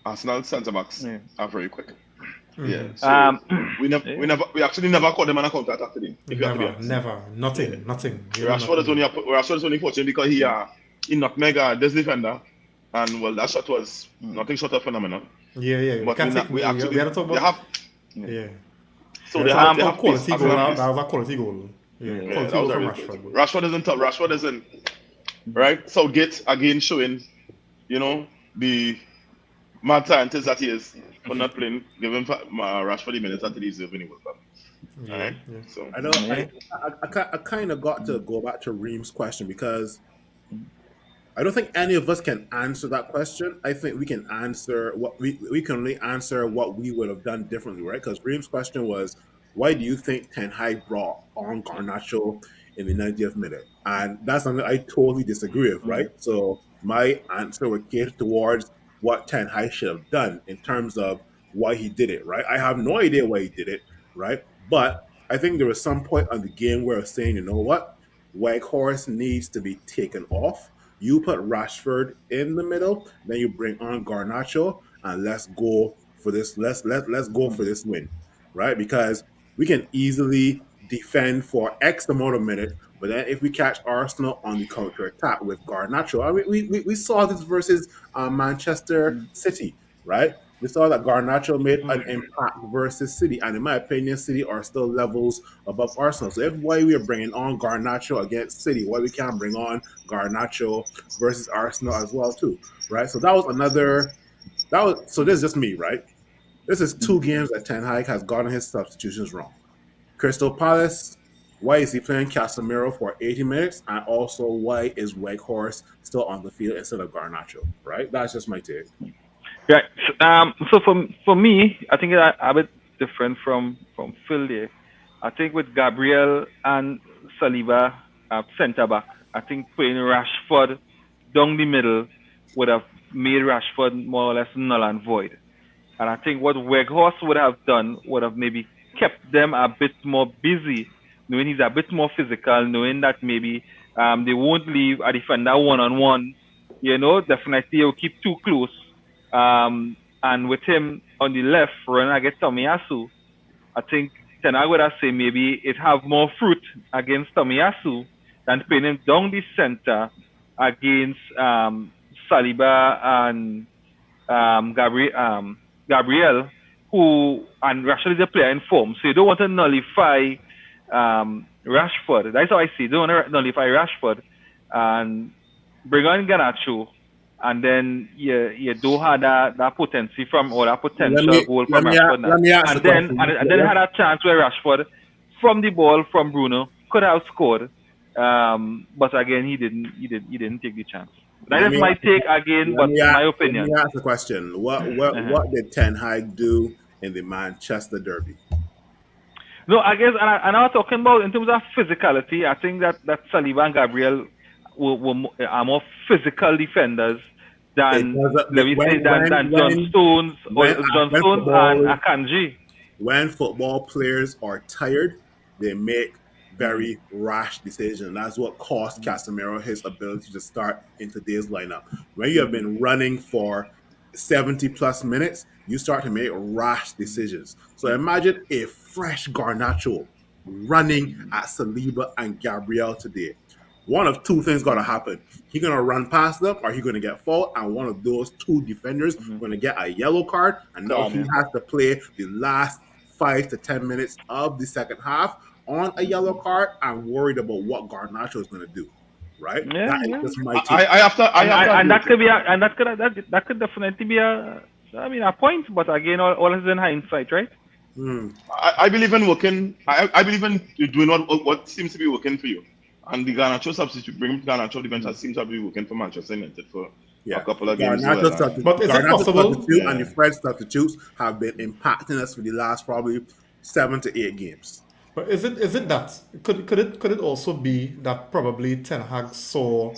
Arsenal centre backs are very quick. Yeah. So we actually never caught them on a counter attack today. Never. Nothing. Rashford is only fortunate because he nutmeg this defender, and well, that shot was nothing short of phenomenal. Yeah. But we had to talk they about. have Yeah. so Yeah, they so have a pace. quality goal. Arsenal have That pace. was a quality goal. Yeah, Yeah, quality that was goal a from real quality Rashford. goal. Rashford isn't top. Rashford isn't right. Southgate again showing, the mad scientist that he is for not playing, giving Rashford the minutes that he deserves when he World Cup. All Yeah. right. So I know. Yeah. I kind of got to go back to Reem's question because I don't think any of us can answer that question. I think we can answer what we can only answer what we would have done differently, right? Because Reem's question was, why do you think Ten Hag brought on Garnacho in the 90th minute? And that's something I totally disagree with, right? So my answer would cater towards what Ten Hag should have done in terms of why he did it, right? I have no idea why he did it, right? But I think there was some point on the game where I was saying, you know what? Weghorst needs to be taken off. You put Rashford in the middle, then you bring on Garnacho, and let's go for this. Let's go for this win, right? Because we can easily defend for X amount of minutes, but then if we catch Arsenal on the counter attack with Garnacho, I mean, we saw this versus Manchester City, right? We saw that Garnacho made an impact versus City, and in my opinion, City are still levels above Arsenal. So if why we are bringing on Garnacho against City, why we can't bring on Garnacho versus Arsenal as well too, right? So that was another. That was so. This is just me, right? This is two games that Ten Hag has gotten his substitutions wrong. Crystal Palace. Why is he playing Casemiro for 80 minutes? And also, why is Weghorst still on the field instead of Garnacho? Right? That's just my take. Right. So for me, I think it's a bit different from Phil there. I think with Gabriel and Saliba centre back, I think putting Rashford down the middle would have made Rashford more or less null and void. And I think what Weghorst would have done would have maybe kept them a bit more busy, knowing he's a bit more physical, knowing that maybe they won't leave a defender one-on-one. Definitely he'll keep too close. And with him on the left, running against Tomiyasu, I think Ten Hag would have say maybe it have more fruit against Tomiyasu than putting him down the center against Saliba and Gabriel, who and Rashford is a player in form. So you don't want to nullify Rashford. That's how I see it. You don't want to nullify Rashford and bring on Garnacho, and then you do have that potency from or that potential goal from Rashford. And then had a chance where Rashford from the ball from Bruno could have scored. But again he didn't take the chance. That is my take again, but my opinion. Let me ask the question. What did Ten Hag do in the Manchester Derby? No, I guess, and I was talking about in terms of physicality. I think that Saliba and Gabriel are more physical defenders than John Stones and Akanji. When football players are tired, they make very rash decisions. That's what cost Casemiro his ability to start in today's lineup. When you have been running for 70 plus minutes, you start to make rash decisions. So imagine a fresh Garnacho running at Saliba and Gabriel today. One of two things got to happen. He's going to run past them or he's going to get fouled, and one of those two defenders going to get a yellow card, and now he has to play the last 5 to 10 minutes of the second half on a yellow card and worried about what Garnacho is going to do. Right? Yeah, that is my take. I have to and that could definitely be a point, but again, all is in hindsight, right? I believe in working. I believe in doing what seems to be working for you. And the Garnacho substitute, bringing Garnacho the bench seems to be working for Manchester United for a couple of games. But is it possible? And the Fred substitutes have been impacting us for the last probably 7 to 8 games. But is it that could it also be that probably Ten Hag saw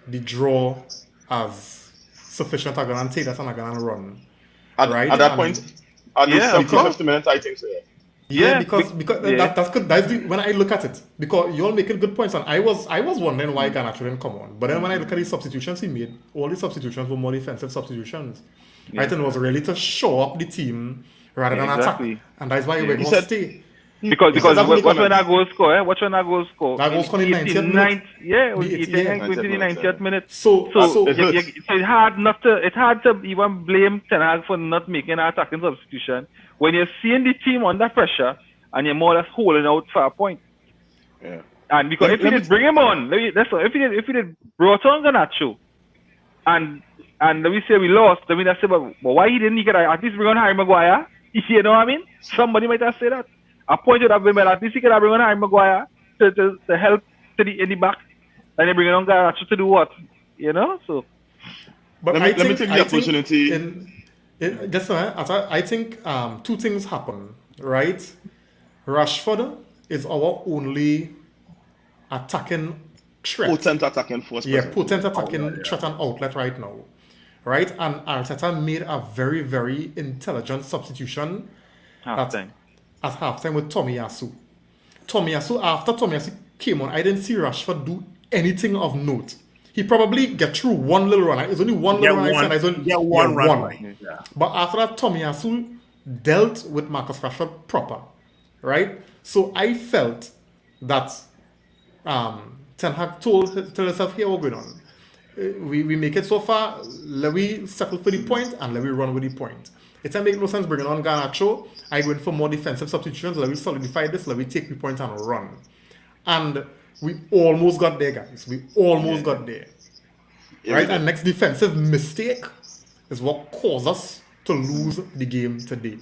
the draw as sufficient to go and take that and go and run? At that point, at least 50 minutes, I think so. Yeah, because that's when I look at it, because you're making good points, and I was wondering why Garnacho didn't come on. But then when I look at the substitutions he made, all the substitutions were more defensive substitutions. I think it was really to show up the team rather than attack, and that's why Wenger stay. Because He said that in the watch when that comments. goal score, eh? Watch when that goal score. That goal scored in 90th minute. Yeah, it was The 89 80th, going to the 90th minute. So it hurts. It's hard to even blame Ten Hag for not making an attacking substitution when you're seeing the team under pressure and you're more or less holding out for a point. Yeah. And because if you did bring him on, if you did brought on Garnacho, and let me say we lost, I mean I say, but why he didn't at least bring on Harry Maguire? You know what I mean? Somebody might have said that. A point would have been made, at least he could have bring on Harry Maguire to help in the back, and they bring on Garnacho to do what? You know, so. But Let me take the opportunity. I think two things happen, right? Rashford is our only attacking threat. Potent attacking force. Yeah, potent attacking threat and outlet right now. Right? And Arteta made a very, very intelligent substitution at halftime with Tomiyasu. After Tomiyasu came on, I didn't see Rashford do anything of note. He probably get through one little run. It's only one little run. One run. Yeah. But after that, Tomiyasu dealt with Marcus Rashford proper. Right? So I felt that Ten Hag told himself, here we're going on. We make it so far, let we settle for the point and let we run with the point. It doesn't make no sense bringing on Garnacho. I went for more defensive substitutions, let we solidify this, let we take the point and run. And we almost got there, guys. We almost got there. Yeah, right? And next defensive mistake is what caused us to lose the game today.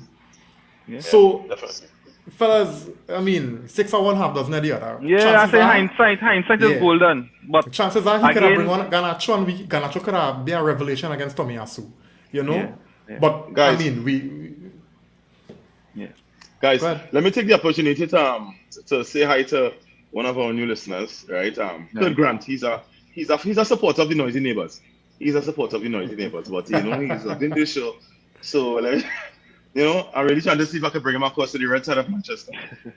Yeah. So, Definitely. fellas, I mean, 6 or 1 half doesn't the other. Yeah, I say hindsight is golden. But chances are he could have bring on Garnacho and Garnacho could have been a revelation against Tomiyasu. You know? Yeah. But, guys, I mean, Guys, let me take the opportunity to say hi to one of our new listeners, right? Kurt Grant, he's a supporter of the Noisy Neighbors. He's a supporter of the Noisy Neighbors, but you know, he's in this show. So, like, you know, I'm really trying to see if I can bring him across to the red side of Manchester.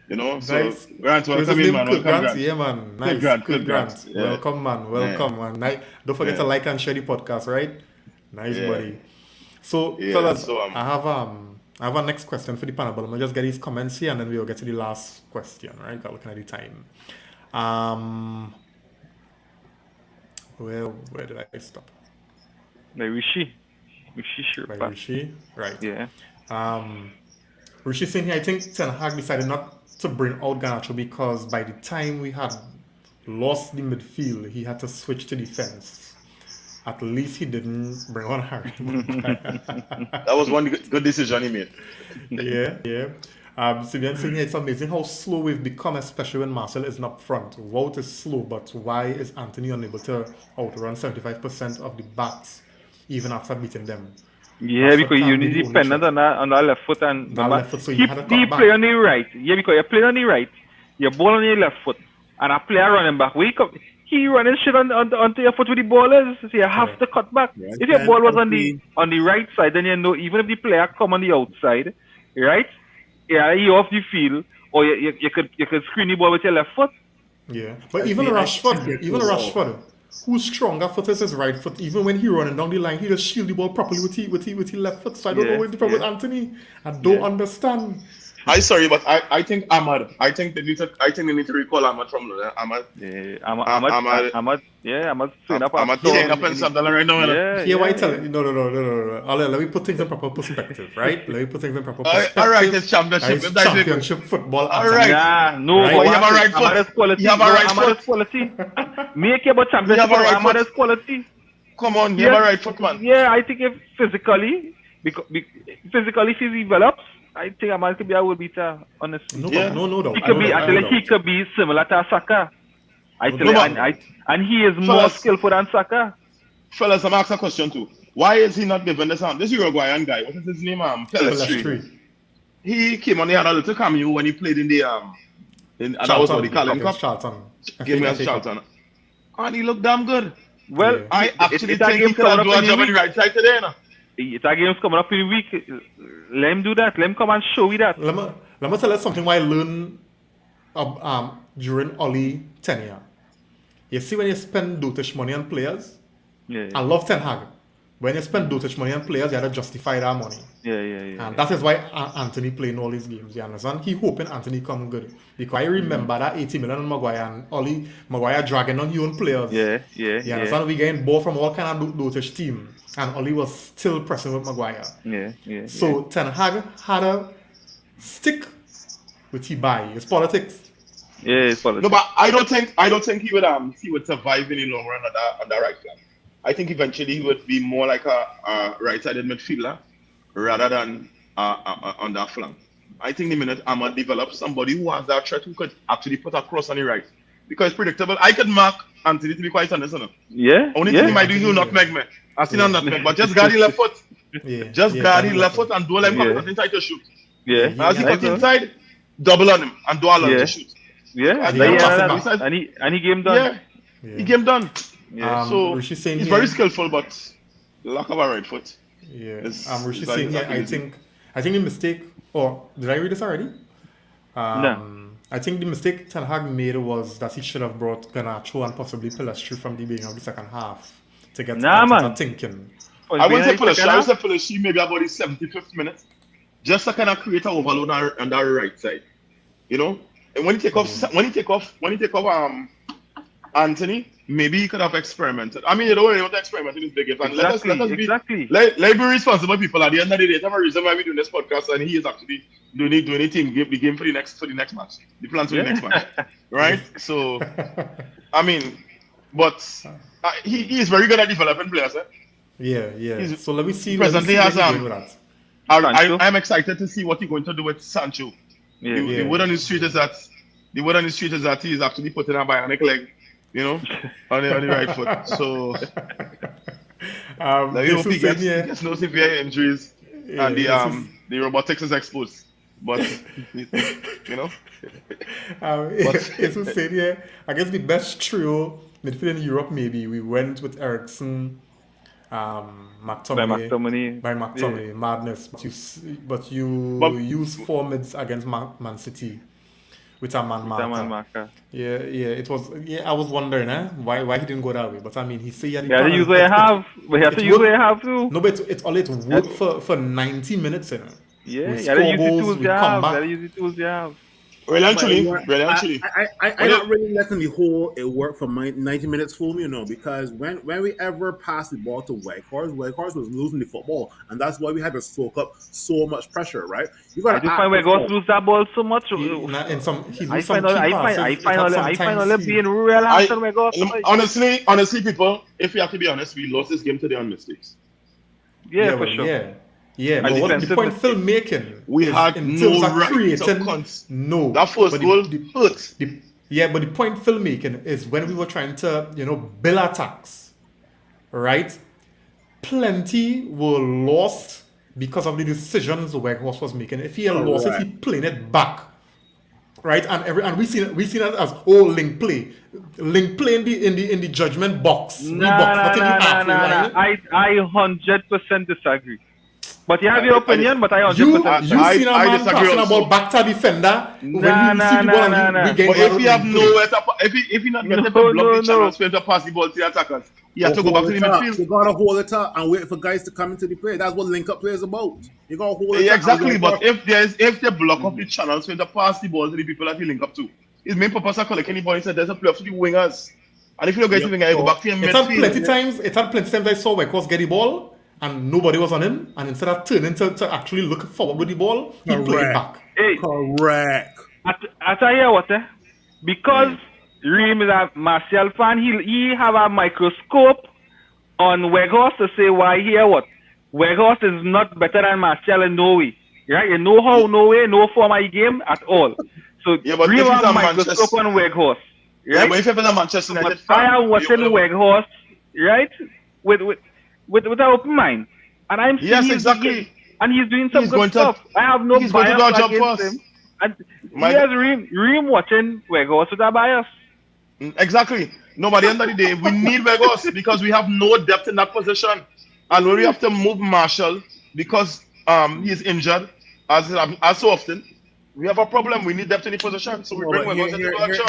You know, so nice. Grant, welcome in, man. Welcome, Grant. Yeah, man. Nice. Kurt Grant. Yeah. Welcome, man. Welcome, man. Don't forget to like and share the podcast, right? Nice, buddy. So, fellas, I have a next question for the panel, but I'm gonna just get his comments here and then we'll get to the last question, right? Got looking at the time. Where did I stop? By Rishi sure. By Rishi, right? Yeah. Rishi saying here, I think Ten Hag decided not to bring out Garnacho because by the time we had lost the midfield, he had to switch to defense. At least he didn't bring on Harry. That was one good decision he made. Yeah. Sibian saying here, it's amazing how slow we've become, especially when Marcel isn't up front. Wout is slow, but why is Anthony unable to outrun 75% of the backs even after beating them? Yeah, because you need dependent on that left foot and that left foot, so you play on the right. Yeah, because you play on the right, you ball on your left foot, and a player running back. He running shit onto your foot with the ball is, so you have to cut back. Right. If your ball was on the right side, then you know even if the player come on the outside, right? Yeah, you off the field, or you could screen the ball with your left foot. Yeah, but even Rashford, whose stronger foot is his right foot. Even when he running down the line, he just shield the ball properly with his left foot. So I don't know what's the problem with Anthony. I don't understand. I'm sorry, but I think Ahmad. I think they need to recall Ahmad from Ahmad. Yeah, Ahmad. Yeah, Ahmad saying up in Sunderland right now. Yeah, why tell it? No. Let me put things in proper perspective, right? Let me put things in proper perspective. All right, it's championship. It's championship football. All right. Yeah, no, right? but you have a right foot. Quality. You have a right foot. Quality. Make about championship. Ahmad's quality. Come on, you have a right foot, man. Yeah, I think if physically he develops, I think Ahmad could be a world beater, honestly. No doubt. He could be similar to Saka. And he is more skillful than Saka. Fellas, I'm asking a question too. Why is he not given this Uruguayan guy? What is his name? Pelestri. He came on, he had a little cameo when he played in the that was what he called it. Charlton. And he looked damn good. Well, I actually think he could do a job on the right side today. It's a game's coming up in a week. Let him do that. Let him come and show you that. Let me tell you something I learned during Oli tenure. You see when you spend dotish money on players, I love Ten Hag. when you spend Dotage money on players, you have to justify that money. And that is why Anthony playing all these games, you understand? He hoping Anthony come good. Because I remember that 80 million on Maguire and Ollie Maguire dragging on your own players. You understand? We getting ball from all kind of Dotage team. And Ollie was still pressing with Maguire. So Ten Hag had a stick with he buy. It's politics. It's politics. No, but I don't think he would survive any long run on that right flank. I think eventually he would be more like a right-sided midfielder rather than on that flank. I think the minute Ahmad develops somebody who has that threat who could actually put a cross on the right. Because it's predictable. I could mark Anthony to be quite honest. Only thing he might do, he'll nutmeg me. I see not nutmeg, but just guard his left foot. Guard his left foot and don't let him cut inside to shoot. As he cut inside, double on him and do all to shoot. And he game done. He game done. So Rishi saying he's very skillful, but lack of a right foot. Rishi saying here, I think the mistake, or did I read this already? No. I think the mistake Ten Hag made was that he should have brought Garnacho and possibly Pelestri from the beginning of the second half to get thinking. I wouldn't say Pelestri, I would say Pelestri maybe about the 75th minute, just to kind of create an overload on that right side. You know, and when he take off Anthony, maybe he could have experimented. I mean, you don't really want to experiment in this big game. And let us be responsible people. At the end of the day, that's a reason why we're doing this podcast, and he is actually doing the game for the next match. The plans for the next match, right? So, I mean, but he is very good at developing players. So let me see. Presently has I'm excited to see what he's going to do with Sancho. The word on the street is that he is actually putting a bionic leg. You know, on the right foot. So, let me hope he gets no severe injuries and the robotics is exposed. But, you know. It's saying here, I guess the best trio midfield in Europe, maybe we went with Eriksen, McTominay, madness. But you use 4 mids against Man City. With a man marker. It was. I was wondering, why he didn't go that way. But I mean, he said he had. Yeah, use what you have. But he has to use what you have too. No, but it's worked for 90 minutes, you know. Yeah, you gotta use the tools you have. Brilliantly. I'm not really letting the whole it work for 90 minutes fool me, you know, because when we ever passed the ball to Weghorst was losing the football, and that's why we had to soak up so much pressure, right? You got to find Weghorst lose that ball so much. I find all being real after Weghorst. Honestly, people, if we have to be honest, we lost this game today on mistakes. Yeah, for sure. Yeah, but what's the point filmmaking? We had no right to No. That first goal hurt. But the point filmmaking is when we were trying to, build attacks, right? Plenty were lost because of the decisions Weghorst was making. If he had lost it, he playing it back. Right? And we seen it as link play. Link play in the judgment box. I 100% disagree. But you have your opinion, but I 100% you seen a man passing about back to defender when we receive the ball and we But if he have nowhere to if he not getting to block the channels for him to pass the ball to the attackers, he has to go back to the midfield. You gotta hold it up and wait for guys to come into the play. That's what link up play is about. You gotta hold it up. Exactly, but if they block up the channels for him to pass the ball to the people that he link up to, his main purpose of collecting the ball is that there's a play up to the wingers. And if you don't get to the winger, you go back to your midfield. It had plenty times I saw Weghorst get the ball and nobody was on him, and instead of turning to actually look forward with the ball, he played it back. Correct. I tell you what, because Reem is a Martial fan, he have a microscope on Weghorst to say why here what. Weghorst is not better than Martial in no way. Right? You know how, no way, no form of game at all. So Reem has a microscope on Weghorst. Right? Yeah, but if you're a Manchester United fan, I am watching Weghorst, right? With an open mind, and I'm seeing exactly, and he's doing some good stuff. I have no bias against him. And here's Reem watching Weghorst with a bias. Exactly. No, by the end of the day, we need Weghorst because we have no depth in that position, and when we have to move Marshall because he's injured as so often, we have a problem. We need depth in the position, so we bring Weghorst into action.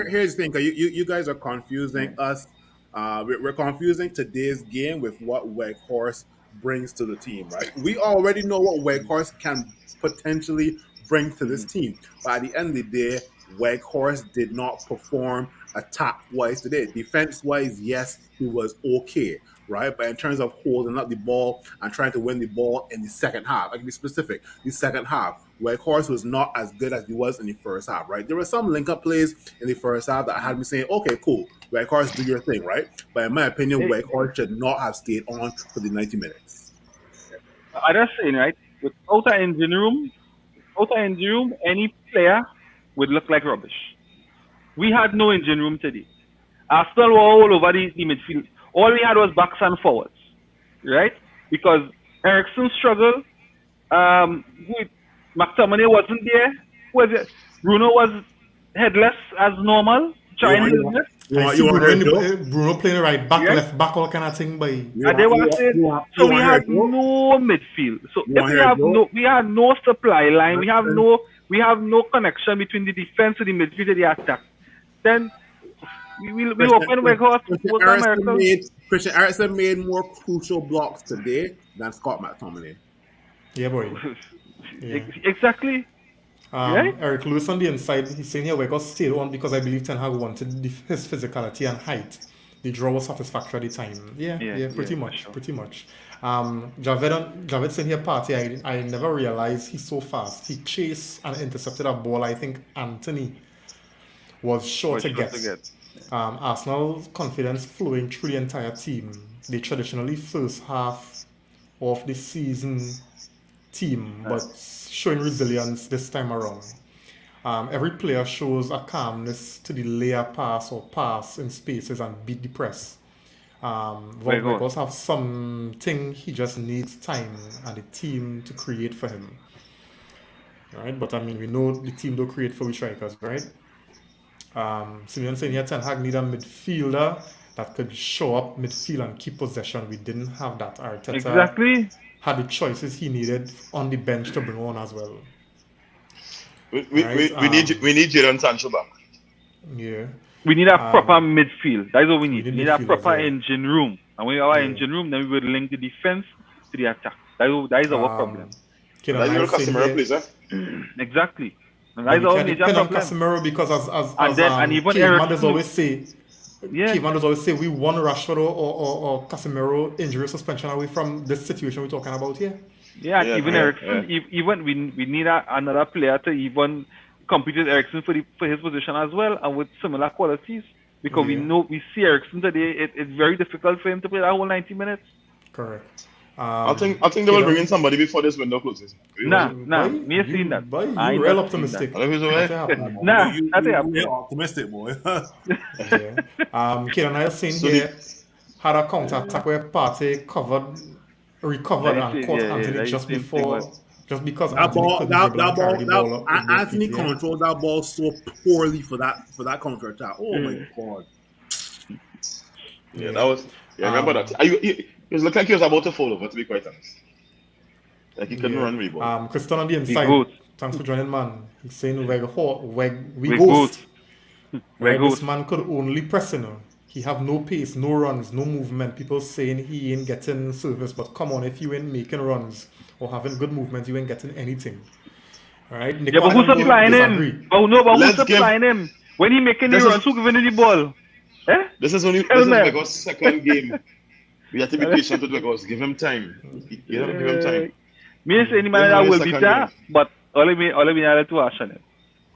Here's the thing: you guys are confusing us We're confusing today's game with what Weghorst brings to the team, right? We already know what Weghorst can potentially bring to this team, but at the end of the day, Weghorst did not perform attack-wise today. Defense-wise, yes, he was okay, right? But in terms of holding up the ball and trying to win the ball in the second half, I can be specific, the second half, Weghorst was not as good as he was in the first half, right? There were some link-up plays in the first half that had me saying, okay, cool, Weghorst, do your thing, right? But in my opinion, Weghorst should not have stayed on for the 90 minutes. I just saying, right? Without an engine room, any player would look like rubbish. We had no engine room today. Arsenal were all over the midfield. All we had was backs and forwards, right? Because Eriksen struggled. McTominay wasn't there. Was it? Bruno was headless as normal. Bruno playing right back, left back, all kind of thing. So we had no midfield. So if we had no supply line, we have no connection between the defense and the midfield and the attack. Then we open Weghorst. Christian Eriksen made more crucial blocks today than Scott McTominay. Yeah, boy. Yeah. Exactly. Eric Lewis on the inside, he's saying here Weghorst stayed on because I believe Ten Hag wanted his physicality and height. The draw was satisfactory at the time. Yeah, pretty much. Javed saying here, Partey, I never realized he's so fast. He chased and intercepted a ball I think Anthony was sure to get. Arsenal's confidence flowing through the entire team. They traditionally first half of the season team, but showing resilience this time around. Every player shows a calmness to the layer pass or pass in spaces and beat the press. Weghorst have something he just needs time and the team to create for him. Right? But I mean, we know the team don't create for the strikers, right? Simeon saying here, Ten Hag need a midfielder that could show up midfield and keep possession. We didn't have that. Arteta had the choices he needed on the bench to bring on as well. We need Jadon Sancho back. Yeah. We need a proper midfield. That's what we need. We need a proper engine room. And when we have our engine room, then we will link the defense to the attack. That is our problem. That's your Casemiro, please, Exactly. And that is our major problem. Casemiro, because as Caveman does always say, we won Rashford or Casemiro injury suspension away from this situation we're talking about here. Even Eriksen, even we need another player to even compete with Eriksen for his position as well, and with similar qualities. Because we see Eriksen today, it's very difficult for him to play that whole 90 minutes. Correct. I think they will bring in somebody before this window closes. Nah, me have seen that. You're real optimistic. You're optimistic, boy. Kieran, I was saying here, had a counter attack where Partey recovered and caught Anthony just because Anthony controlled that ball so poorly for that counter attack. Oh my god. That was. I remember that. It looked like he was about to fall over, to be quite honest. Like he couldn't run rebound. Kristen on the inside. Thanks for joining, man. He's saying Weghorst. This man could only press, He have no pace, no runs, no movement. People saying he ain't getting service, but come on, if you ain't making runs or having good movement, you ain't getting anything. Alright? But who's supplying him? Who's supplying him? When he making the runs, who giving him the ball? This is Weghorst's second game. We have to be patient with Weghorst. Give him time. Give him time. Me say any man that will be there, but all of me are to action him.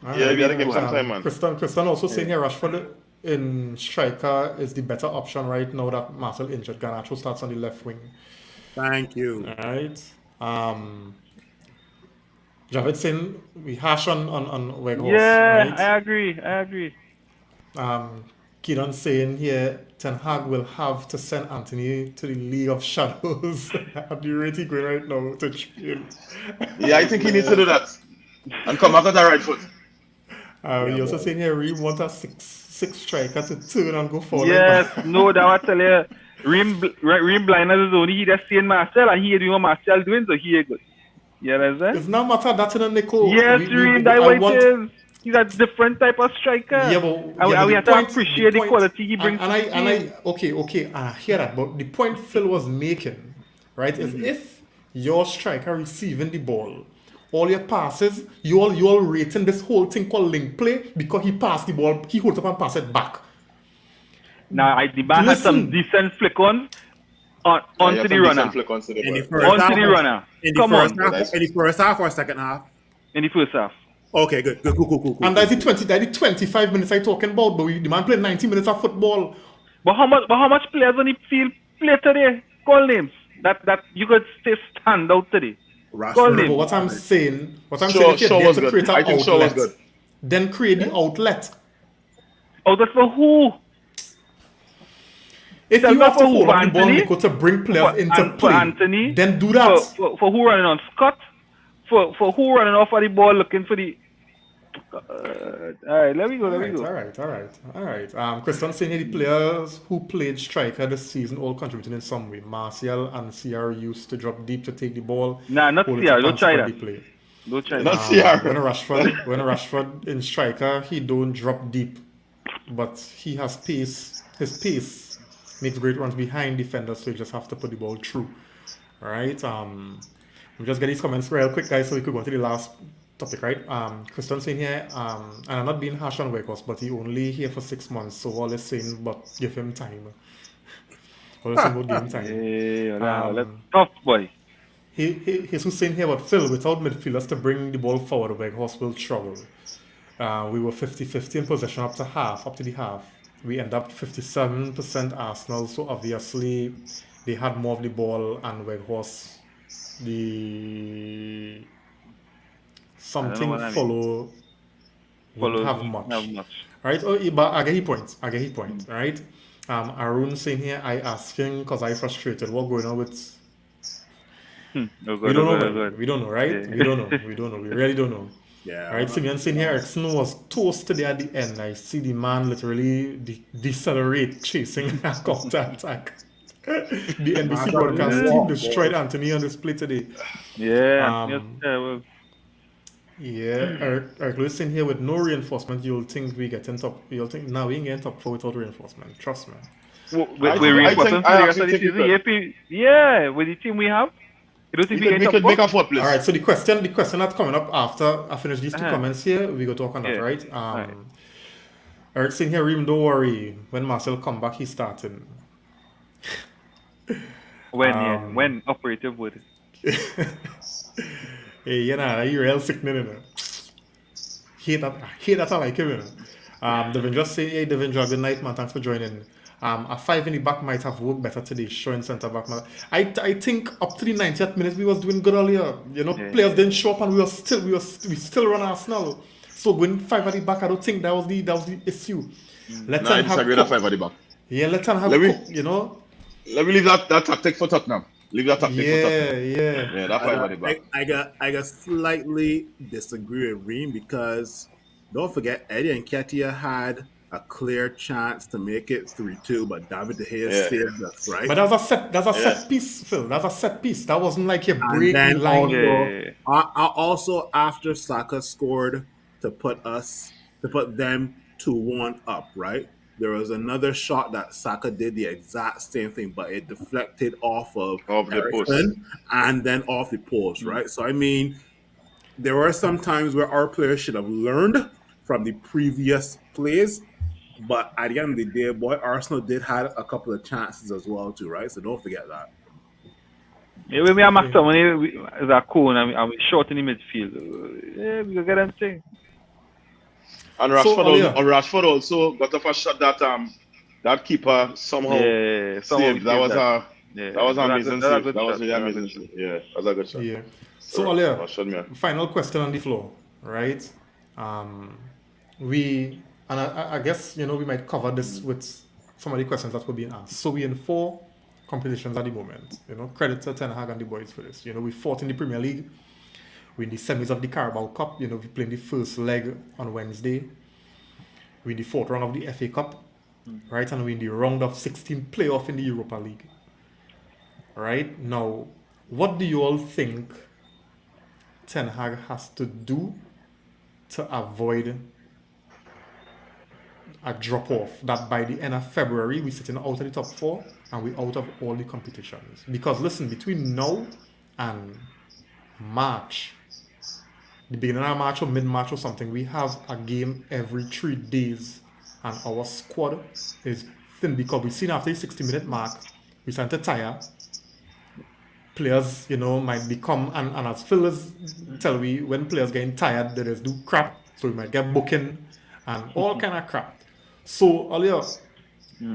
Yeah, we gotta give him some time, man. Kristen also saying here, Rashford in striker is the better option right now that Marcel injured. Garnacho starts on the left wing. Thank you. Alright. Javed saying we hash on Weghorst. Yeah, right? I agree. Kieran saying here, Ten Hag will have to send Anthony to the League of Shadows. At the rate he's going right now to train. I think he needs to do that. And come back on the right foot. He also saying here, we want a six striker to turn and go forward. Yes, no, that was tell you. Reem blindness is only he just seeing Marcel and he doing what Marcel doing, so he is good. You understand? It's not matter that in a Nico. Yes, Reem, that way it is. He's a different type of striker. Yeah, And we have to appreciate the quality he brings to the game. Okay, I hear that, but the point Phil was making, right, is if your striker receiving the ball, all your passes, you all rating this whole thing called link play because he passed the ball, he holds up and pass it back. Now, the man had some decent flick-ons onto the runner. In the first half or second half? In the first half. Okay, good. Cool. And that's the 25 minutes I'm talking about, but the man played 90 minutes of football. But how much players on the field play today? Call names that you could stay stand out today. Call names. But what I'm saying, if you get to create an outlet, then create the outlet. Outlet for who? If you have to hold on the ball, Nico, to bring players into play, Anthony, then do that. For who running on Scott? For who running off of the ball looking for the... all right, let me go. All right. Christian saying here the players who played striker this season all contributed in some way. Martial and CR used to drop deep to take the ball. Nah, not CR. Don't try that. Don't try that. Not CR. When Rashford in striker, he don't drop deep, but he has pace. His pace makes great runs behind defenders, so you just have to put the ball through. All right. We just get these comments real quick, guys, so we could go to the last topic, right? Christian saying here, and I'm not being harsh on Weghorst, but he only here for 6 months, so all is saying, but give him time. All is saying about game time. That's tough, boy. He's saying here, but Phil, without midfielders to bring the ball forward, Weghorst will struggle. We were 50-50 in possession up to the half. We end up 57% Arsenal, so obviously they had more of the ball, and Weghorst the something follow wouldn't have much. Right? But I get his point. Right? Arun saying here, I asking because I frustrated. What going on with? We don't know, right? Yeah. We don't know. We really don't know. Yeah. Right? Simeon saying here, Ericsson was toasted at the end. I see the man literally decelerate chasing a counter attack. The NBC broadcast team destroyed Anthony on display today. Yeah. Eric Lewis in here with no reinforcement. You'll think we get in top. You'll think now we ain't getting top 4 without reinforcement. Trust me. With reinforcement for the rest of the season. Yeah, with the team we have. You don't think we could make a 4th place. All right. So the question that's coming up after I finish these 2 comments here, we go talk on that, right? Eric saying here, Reem, don't worry. When Marcel come back, he's starting. When operative would. Hey, you real sickening, you know. Hate that I like him, you know. Devin just say, hey, Devin, good night, man. Thanks for joining. A 5 in the back might have worked better today, showing centre back. I think up to the 90th minute we was doing good earlier. You know, players didn't show up and we still run Arsenal. So going 5 at the back, I don't think that was the issue. I disagree with 5 at the back. Yeah, let them have cook, you know. Let me leave that tactic for Tottenham. Leave that tactic for Tottenham. Yeah. That 5 at the back. I got slightly disagree with Reem because don't forget Eddie Nketiah had a clear chance to make it 3-2, but David De Gea saved us, right? But that's a set piece, Phil. That's a set piece. That wasn't like a break line. Also, after Saka scored to put them 2-1 up, right? There was another shot that Saka did the exact same thing, but it deflected off of the post and then off the post, right? So I mean, there were some times where our players should have learned from the previous plays. But at the end of the day, boy, Arsenal did have a couple of chances as well too, right? So don't forget that. Yeah, when we are master money is a cone and we short in the midfield. Yeah, we can get them thing. And Rashford also got off a shot that keeper somehow saved. That was amazing. That was really amazing. Yeah, that was a good shot. Yeah. So Alia, final question on the floor, right? And I guess, you know, we might cover this with some of the questions that were being asked. So we're in 4 competitions at the moment. You know, credit to Ten Hag and the boys for this. You know, we fought in the Premier League. We're in the semis of the Carabao Cup. You know, we played the first leg on Wednesday. We're in the 4th round of the FA Cup. Right? And we're in the round of 16 playoff in the Europa League. Right? Now, what do you all think Ten Hag has to do to avoid a drop off that by the end of February we're sitting out of the top four and we're out of all the competitions. Because listen, between now and March, the beginning of March or mid March or something, we have a game every 3 days, and our squad is thin because we've seen after the 60-minute mark, we start to tire. Players, might become, and as Phil is tell we, when players getting tired, they just do crap, so we might get booking and all kind of crap. So, Ollie,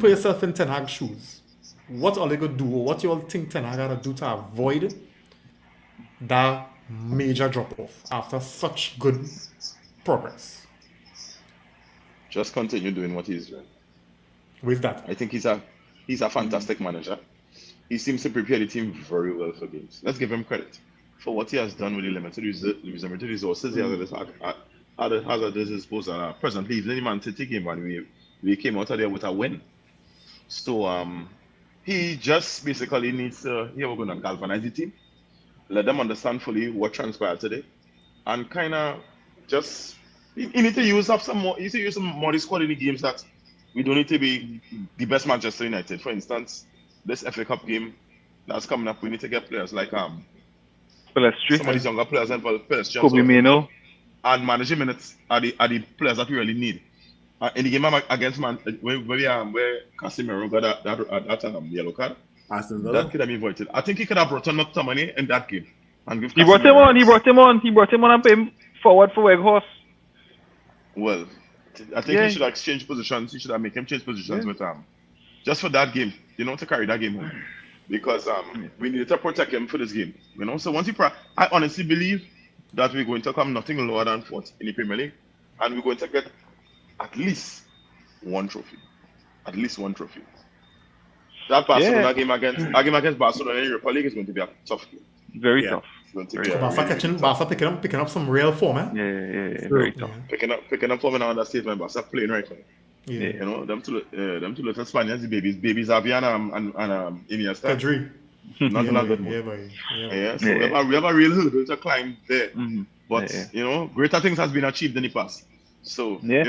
put yourself in Ten Hag's shoes. What are they going to do, or what you all think Ten Hag got to do to avoid that major drop-off after such good progress? Just continue doing what he's doing. With that, I think he's a fantastic manager. He seems to prepare the team very well for games. Let's give him credit for what he has done with the limited resources he has at his disposal. Presently, he's in the Man City game, and we came out of there with a win. So he just basically needs to, we're going to galvanize the team, let them understand fully what transpired today, and kind of just, you need to use up some more. You need to use some more squad in the games that we don't need to be the best Manchester United. For instance, this FA Cup game that's coming up, we need to get players like some of these younger players involved, Kobe Mino, and managing minutes are the players that we really need. In the game against where Casemiro got that yellow card, that could have been voided. I think he could have brought on McTominay in that game and give. He brought him on and put him forward for Weghorst. Well, I think he should have exchanged positions. He should have made him change positions with just for that game, to carry that game home. Because we need to protect him for this game, So once I honestly believe that we're going to come nothing lower than fourth in the Premier League, and we're going to get at least one trophy. At least one trophy. That Barcelona game against Barcelona in Europa League is going to be a tough game. Very tough. Barca picking up some real form, eh? Yeah, very tough. Picking up form in another statement. Barca playing right now. Yeah. Them two little Spaniards, the babies Xavi and Iniesta. Fergie. Nothing like that. So we have a real hurdle to climb there. Mm-hmm. But greater things has been achieved in the past. So I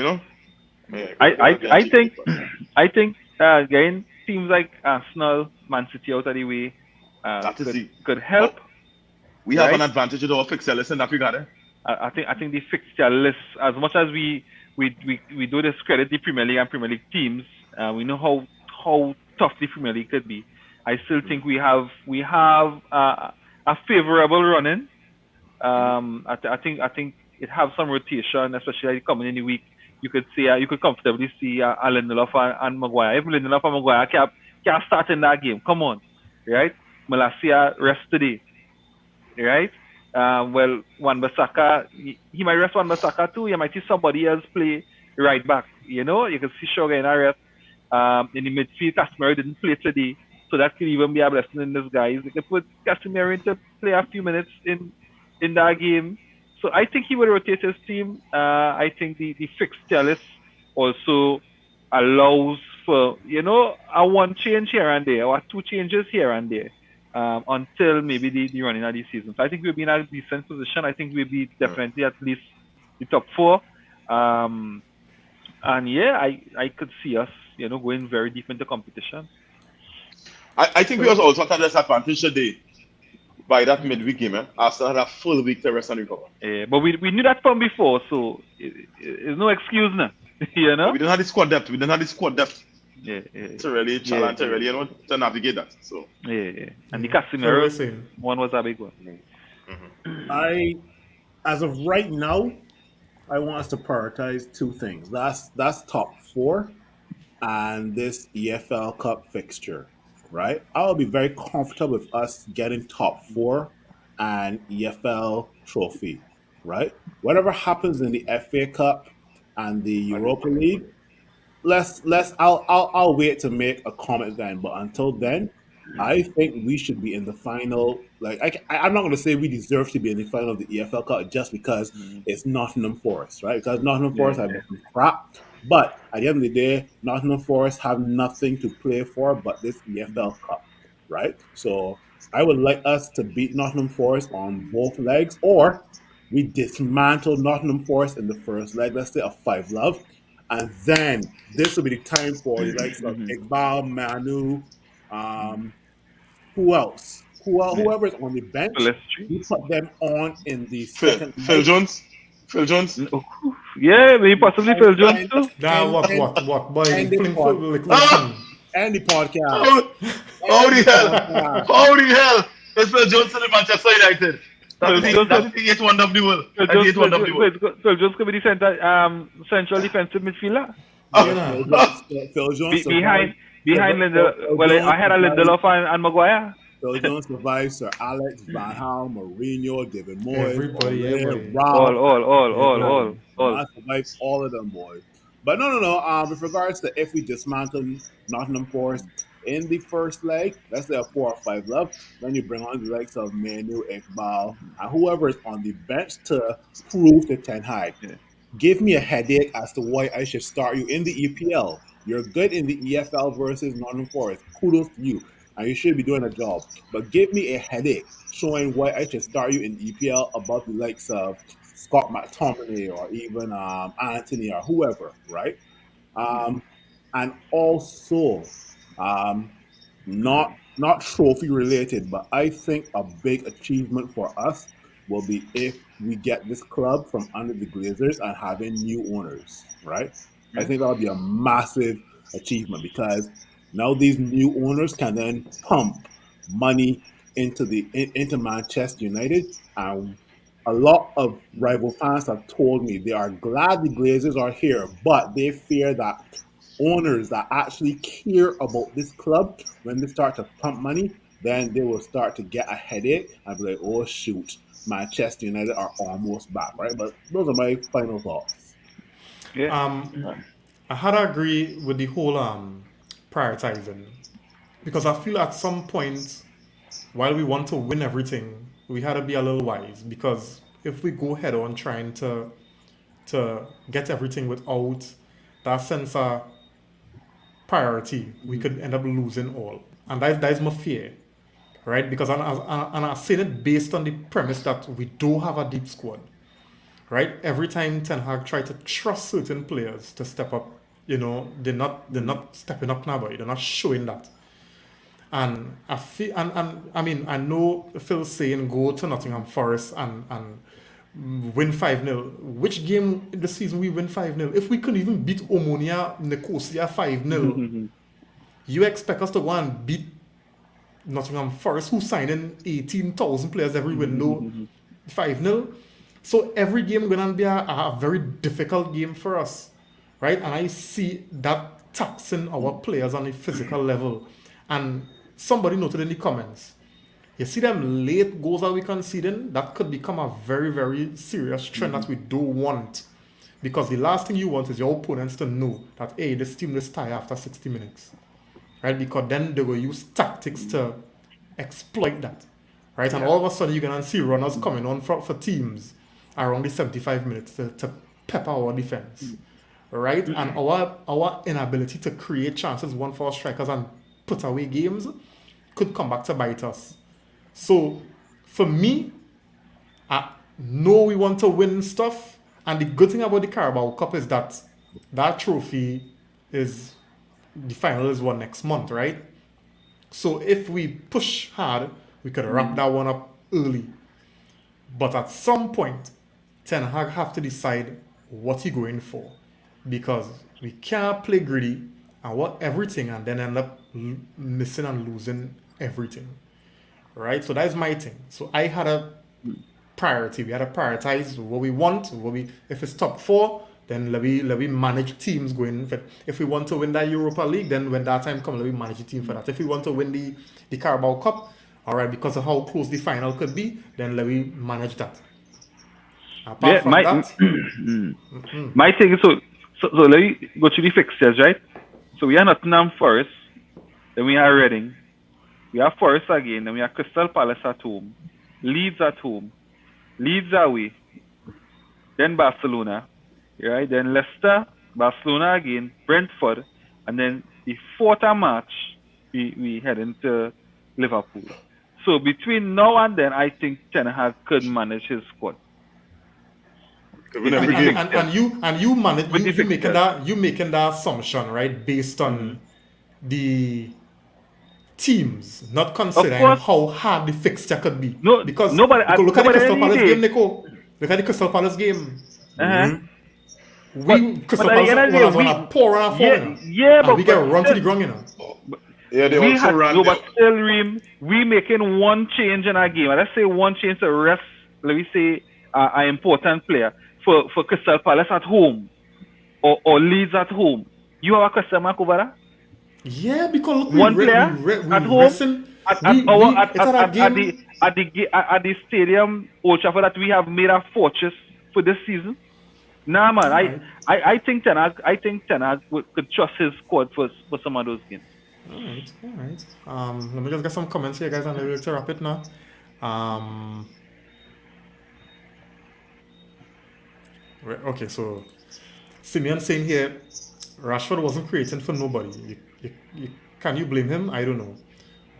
think getting teams like Arsenal, Man City out of the way could help. We have an advantage with our fixture list in that regard. I think the fixture list, as much as we do discredit the Premier League and Premier League teams, we know how tough the Premier League could be. I still think we have a favorable run in. I think it has some rotation, especially coming in the week. You could comfortably see Lindelof and Maguire. If Lindelof and Maguire can't start in that game, come on, right? Malacia rest today, right? Well, Wan-Bissaka, he might rest Wan-Bissaka too. You might see somebody else play right back. You can see Sugar in a rest. In the midfield, Casemiro didn't play today, so that could even be a blessing in disguise. You could put Casemiro in to play a few minutes in that game. So I think he will rotate his team. I think the fixture list also allows for, a one change here and there, or two changes here and there, until maybe the running of the season. So I think we'll be in a decent position. I think we'll be definitely at least the top four. And I could see us, going very deep into competition. I think we also had a disadvantage today. By that midweek game, Arsenal had a full week to rest and recover. But we knew that from before, so it's no excuse now. We didn't have the squad depth. To really challenge, to navigate that. So and the Casemiro one was a big one. Mm-hmm. As of right now, I want us to prioritize two things. That's top four, and this EFL Cup fixture. Right, I will be very comfortable with us getting top four and EFL trophy. Right, whatever happens in the FA Cup and the Europa League, I'll wait to make a comment then. But until then, I think we should be in the final. I'm not going to say we deserve to be in the final of the EFL Cup just because it's Nottingham Forest, right? Because Nottingham Forest have been crap. But at the end of the day, Nottingham Forest have nothing to play for but this EFL Cup, right? So I would like us to beat Nottingham Forest on both legs, or we dismantle Nottingham Forest in the first leg, let's say a 5-0, And then this will be the time for the likes of Iqbal, Manu, who else? Whoever's on the bench, Pelestri. we put them on in the Phil, second Phil leg. Jones. Phil Jones. Yeah, maybe possibly Phil Jones And, too. Nah, what, boy, and the fling, pod, like, Ah! listen. and the podcast. How, how And the the hell? podcast. How the hell? It's Phil Jones in Manchester United. Phil Jones, That is the 8-1 of the world. Phil That's the Jones, 8-1 of the world. Phil Jones could be the central defensive midfielder. Yeah, Phil nah. Jones, Phil Jones Behind Lindelof. Phil Well, Jones I had a survived- Lindelof and Maguire. Phil Jones survived Sir Alex, Van Gaal, Mourinho, David Moyes, Everybody, Ole, everybody. Ralph. All. Man survived all of them, boys. But no. With regards to if we dismantle Nottingham Forest in the first leg, let's say a 4 or 5 love, then you bring on the likes of Manu, Iqbal, and whoever is on the bench to prove to Ten Hag. Yeah. Give me a headache as to why I should start you in the EPL. You're good in the EFL versus Nottingham Forest. Kudos to you. And you should be doing a job. But give me a headache showing why I should start you in EPL above the likes of Scott McTominay or even Anthony or whoever, right? And also, not trophy related, but I think a big achievement for us will be if we get this club from under the Glazers and having new owners, right? I think that would be a massive achievement because now these new owners can then pump money into Manchester United, and a lot of rival fans have told me they are glad the Glazers are here, but they fear that owners that actually care about this club, when they start to pump money, then they will start to get a headache and be like, oh shoot, Manchester United are almost back, right? But those are my final thoughts. Yeah. I had to agree with the whole prioritizing because I feel at some point, while we want to win everything, we had to be a little wise because if we go head on trying to get everything without that sense of priority, we could end up losing all, and that is my fear, right? Because I'm saying it based on the premise that we do have a deep squad, right? Every time Ten Hag try to trust certain players to step up, they're not stepping up now, but they're not showing that. And I feel, and I mean, I know Phil saying go to Nottingham Forest and win 5-0. Which game in the season we win 5-0? If we couldn't even beat Omonia Nicosia 5-0, you expect us to go and beat Nottingham Forest, who signed in 18,000 players every window, 5-0? So every game going to be a very difficult game for us, right? And I see that taxing our players on a physical level. And somebody noted in the comments, you see them late goals that we conceding, that could become a very, very serious trend that we don't want. Because the last thing you want is your opponents to know that, hey, this team is tired after 60 minutes. Right? Because then they will use tactics to exploit that. Right? And all of a sudden you're going to see runners coming on for teams around the 75 minutes to pepper our defense. Right? And our inability to create chances, one for our strikers and put away games, could come back to bite us. So, for me, I know we want to win stuff, and the good thing about the Carabao Cup is that trophy is, the final is one next month, right? So if we push hard, we could wrap that one up early. But at some point, Ten Hag have to decide what he's going for, because we can't play greedy and want everything and then end up missing and losing everything, right? So that's my thing. So I had a priority. We had to prioritize what we want. If it's top 4, then let me manage teams going. If we want to win that Europa League, then when that time comes, let me manage the team for that. If we want to win the Carabao Cup, all right, because of how close the final could be, then let me manage that. Apart from that, my thing is so let me go through the fixtures, right? So we are Nottingham Forest, then we are Reading, we have Forest again, then we have Crystal Palace at home, Leeds at home, Leeds away, then Barcelona, right? Then Leicester, Barcelona again, Brentford, and then the 4th of March we head into Liverpool. So between now and then, I think Ten Hag could manage his squad. We win every game. And you manage With the fixtures. you making that assumption, right, based on the teams, not Of considering course, how hard the fixture could be. no, Because look at the nobody Crystal any Palace day. game, Nico. Look at the Crystal Palace game. Uh-huh. Mhm. But Crystal at the Palace end of the day, was on a pour on a form, yeah, yeah, and we get but run to still, the ground, you know. Yeah, they we also had ran. no, but still, we making one change in our game. And let's say one change to rest, let me say, an important player for Crystal Palace at home or Leeds at home. You have a question mark over that? Yeah, because look, One player we at home wrestling. It's at a game. at the stadium Old Trafford that we have made a fortress for this season. Nah, man, Alright. I think Ten Hag could trust his squad for some of those games. All right. Let me just get some comments here, guys, and then we'll to wrap it now. Okay, so Simeon saying here, Rashford wasn't creating for nobody. Can you blame him? I don't know.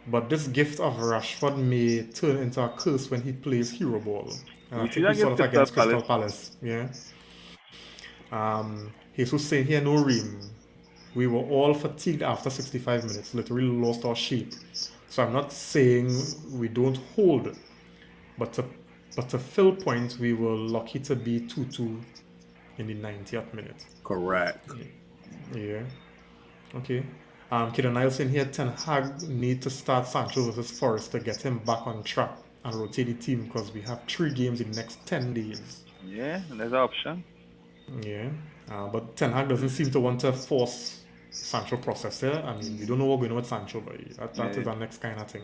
But this gift of Rashford may turn into a curse when he plays hero ball. And I think we saw that against Crystal Palace. Yeah. Jesus saying here, no Ream. We were all fatigued after 65 minutes, literally lost our shape. So I'm not saying we don't hold, but to fill points, we were lucky to be 2-2 in the 90th minute. Correct. Yeah. Okay. Kiddo Niles in here, Ten Hag need to start Sancho versus Forest to get him back on track and rotate the team because we have 3 games in the next 10 days. Yeah, there's an option. Yeah. But Ten Hag doesn't seem to want to force Sancho process here. I mean, we don't know what's going on with Sancho, but that is our next kind of thing.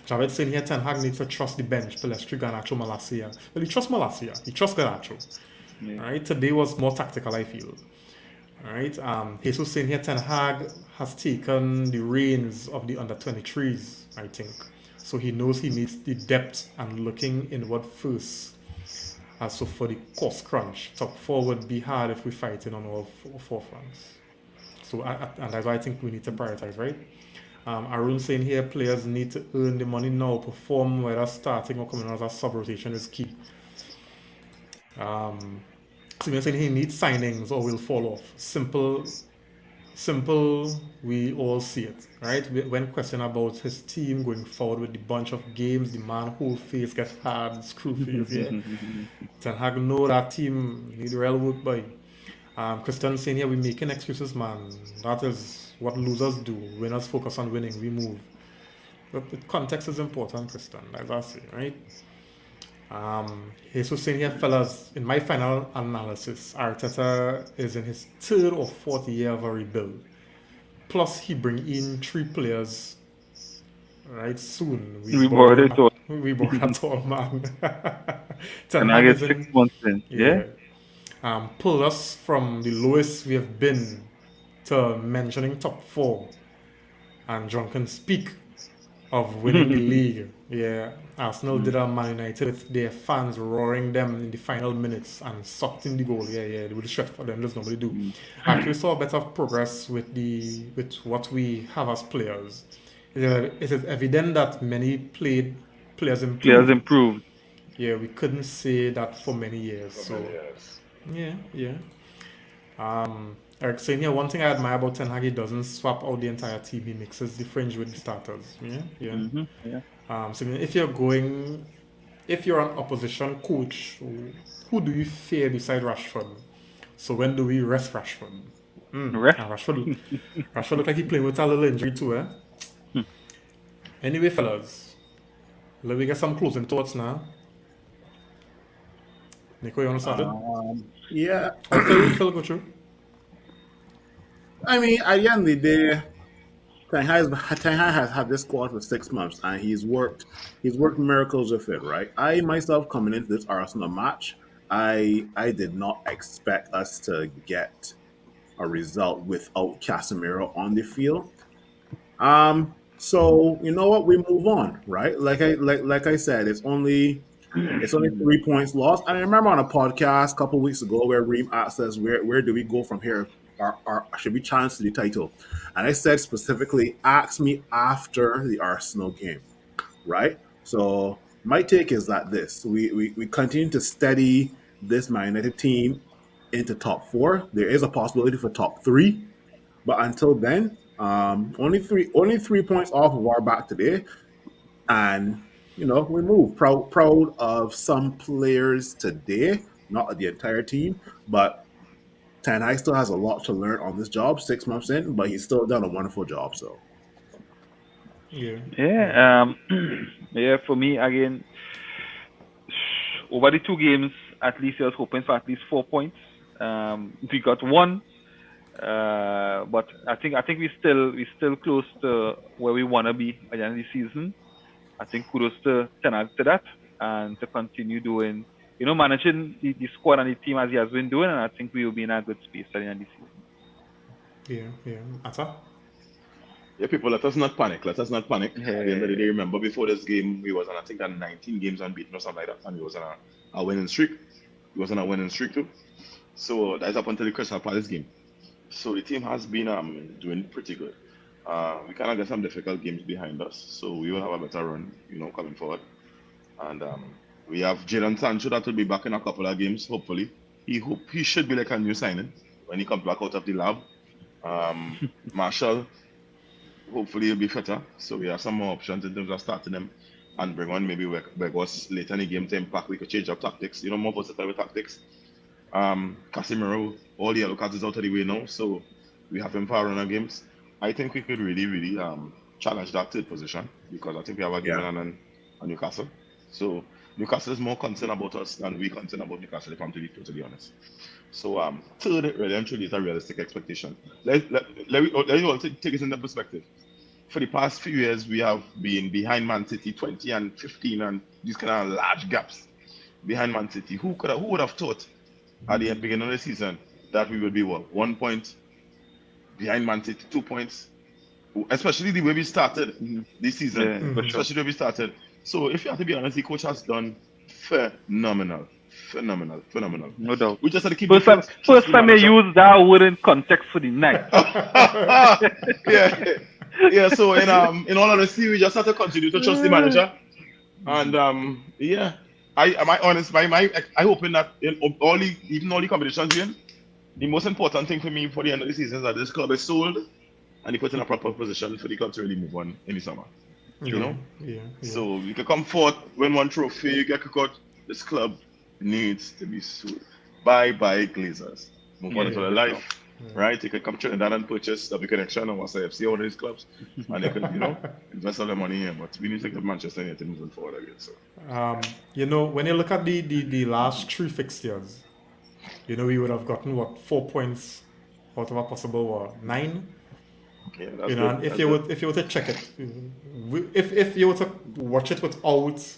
Javed saying here, Ten Hag needs to trust the bench, Pelestri, Garnacho, Malacia. Well, he trusts Malacia. He trusts Garnacho. Yeah. All right. Today was more tactical, I feel. All right. Jesus saying here, Ten Hag has taken the reins of the under-23s, I think. So he knows he needs the depth and looking inward first. So for the cost crunch, top 4 would be hard if we're fighting on all 4 fronts. So and that's why I think we need to prioritize, right? Arun saying here, players need to earn the money now, perform, whether starting or coming out as a sub-rotation is key. Simeon saying he needs signings or will fall off. Simple, we all see it, right? When questioned about his team going forward with the bunch of games, the man whole face gets hard, screw face, yeah. Ten Hag know that team need real work by. Christian saying here, we're making excuses, man. That is what losers do. Winners focus on winning, we move. But the context is important, Christian, as I say, right? Jesus saying here, fellas, in my final analysis, Arteta is in his 3rd or 4th year of a rebuild. Plus, he bring in 3 players, right, soon. We bought it all. We bought it all, man. And I get 6 months in. Yeah. Pulled us from the lowest we have been to mentioning top 4. And drunken speak of winning the league. Yeah, Arsenal did a Man United with their fans roaring them in the final minutes and sucked in the goal. Yeah, they would stretch for them. There's nobody do. Actually saw a bit of progress with what we have as players. It is evident that many players improved. Yeah, we couldn't say that for many years. So yeah. Eric saying here, one thing I admire about Ten Hag, he doesn't swap out the entire team. He mixes the fringe with the starters. Yeah. So if you're an opposition coach, who do you fear beside Rashford? So when do we rest Rashford? Rashford look like he playing with a little injury too, eh? Anyway, fellas, let me get some closing thoughts now. Nico, you want to start it? Yeah. Phil, go through. I mean, at the end of the day, Ten Hag has had this squad for 6 months, and he's worked miracles with it, right? I myself, coming into this Arsenal match, I did not expect us to get a result without Casemiro on the field. So you know what? We move on, right? Like I said, it's only 3 points lost. And I remember on a podcast a couple of weeks ago where Reem asked us, where do we go from here? Should we challenge to the title? And I said specifically, ask me after the Arsenal game, right? So my take is that we continue to steady this Man United team into top 4. There is a possibility for top 3, but until then, only three points off of our back today, and we move. Proud of some players today, not the entire team, but Ten Hag still has a lot to learn on this job. 6 months in, but he's still done a wonderful job. So Yeah. Yeah. Yeah. For me, again, over the 2 games, at least I was hoping for at least 4 points. We got 1, but I think we still close to where we want to be at the end of the season. I think kudos to Ten Hag to that, and to continue doing, managing the squad and the team as he has been doing, and I think we will be in a good space at the end of the season. Yeah. Ata? Yeah, people, let us not panic. Let us not panic. Yeah. At the end of the day, remember before this game, we was on, I think, 19 games unbeaten or something like that, and we was on a winning streak. We was on a winning streak too. So that's up until the Crystal Palace game. So the team has been doing pretty good. We kind of get some difficult games behind us, so we will have a better run, coming forward. And we have Jadon Sancho that will be back in a couple of games, hopefully. He should be like a new signing when he comes back out of the lab. Marshall, hopefully he'll be fitter. So we have some more options in terms of starting him and bring on maybe Weghorst later in the game to impact. We could change up tactics, more versatile with tactics. Casemiro, all the yellow cards is out of the way now, so we have him for our runner games. I think we could really, really challenge that 3rd position, because I think we have a game on Newcastle. So Newcastle is more concerned about us than we concerned about Newcastle, if I'm to be totally honest. So 3rd, really and truly, is a realistic expectation. Let me all take this into perspective. For the past few years, we have been behind Man City 20 and 15, and these kind of large gaps behind Man City. Who would have thought at the beginning of the season that we would be 1 point behind Man City, 2 points, especially the way we started this season, especially the way we started. So if you have to be honest, the coach has done phenomenal. No doubt. We just had to keep first time they use that word in context for the night. Yeah. So in all honesty, we just have to continue to trust the manager, and I hoping that in all the competitions we're in, the most important thing for me for the end of the season is that this club is sold and he put in a proper position for the club to really move on in the summer. Yeah. So we can come forth, win 1 trophy, get kicked out. This club needs to be sold. Bye Glazers. Move on to their life. Right? You can come to Trinidad and purchase W Connection or Wasa FC, one of these clubs, and they can, invest all their money here. But we need to get Manchester United moving forward again. So when you look at the last 3 fixtures, we would have gotten 4 points out of a possible 9. Yeah, and if you were to check it, if you were to watch it without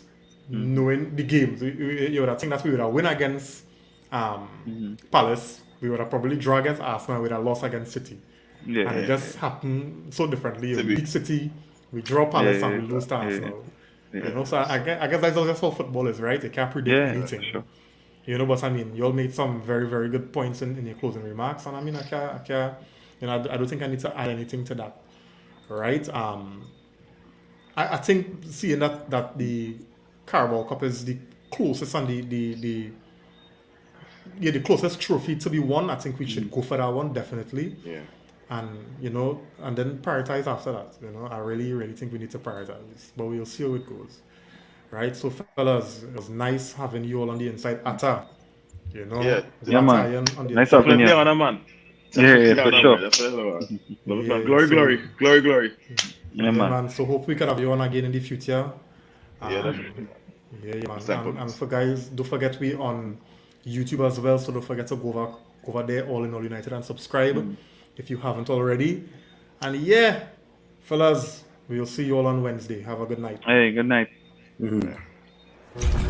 knowing the games, you would have think that we would have win against Palace. We would have probably draw against Arsenal. We would have lost against City. And it just happened so differently. We beat City, we draw Palace, and we lose to Arsenal. So I guess that's just how football is, right? You can't predict anything. Sure. But you all made some very, very good points in your closing remarks, and I don't think I need to add anything to that, right? I think seeing that the Carabao Cup is the closest and the closest trophy to be won, I think we should go for that one, definitely. Yeah. And and then prioritize after that. I really, really think we need to prioritize, but we'll see how it goes. Right, so fellas, it was nice having you all on the inside. Atta, man. Nice having you. Man. For sure. Glory. Yeah, man. So hope we can have you on again in the future. Definitely. Man. And for guys, don't forget we on YouTube as well. So don't forget to go over there, All in All United, and subscribe if you haven't already. And fellas, we'll see you all on Wednesday. Have a good night. Hey, good night. Mm-hmm.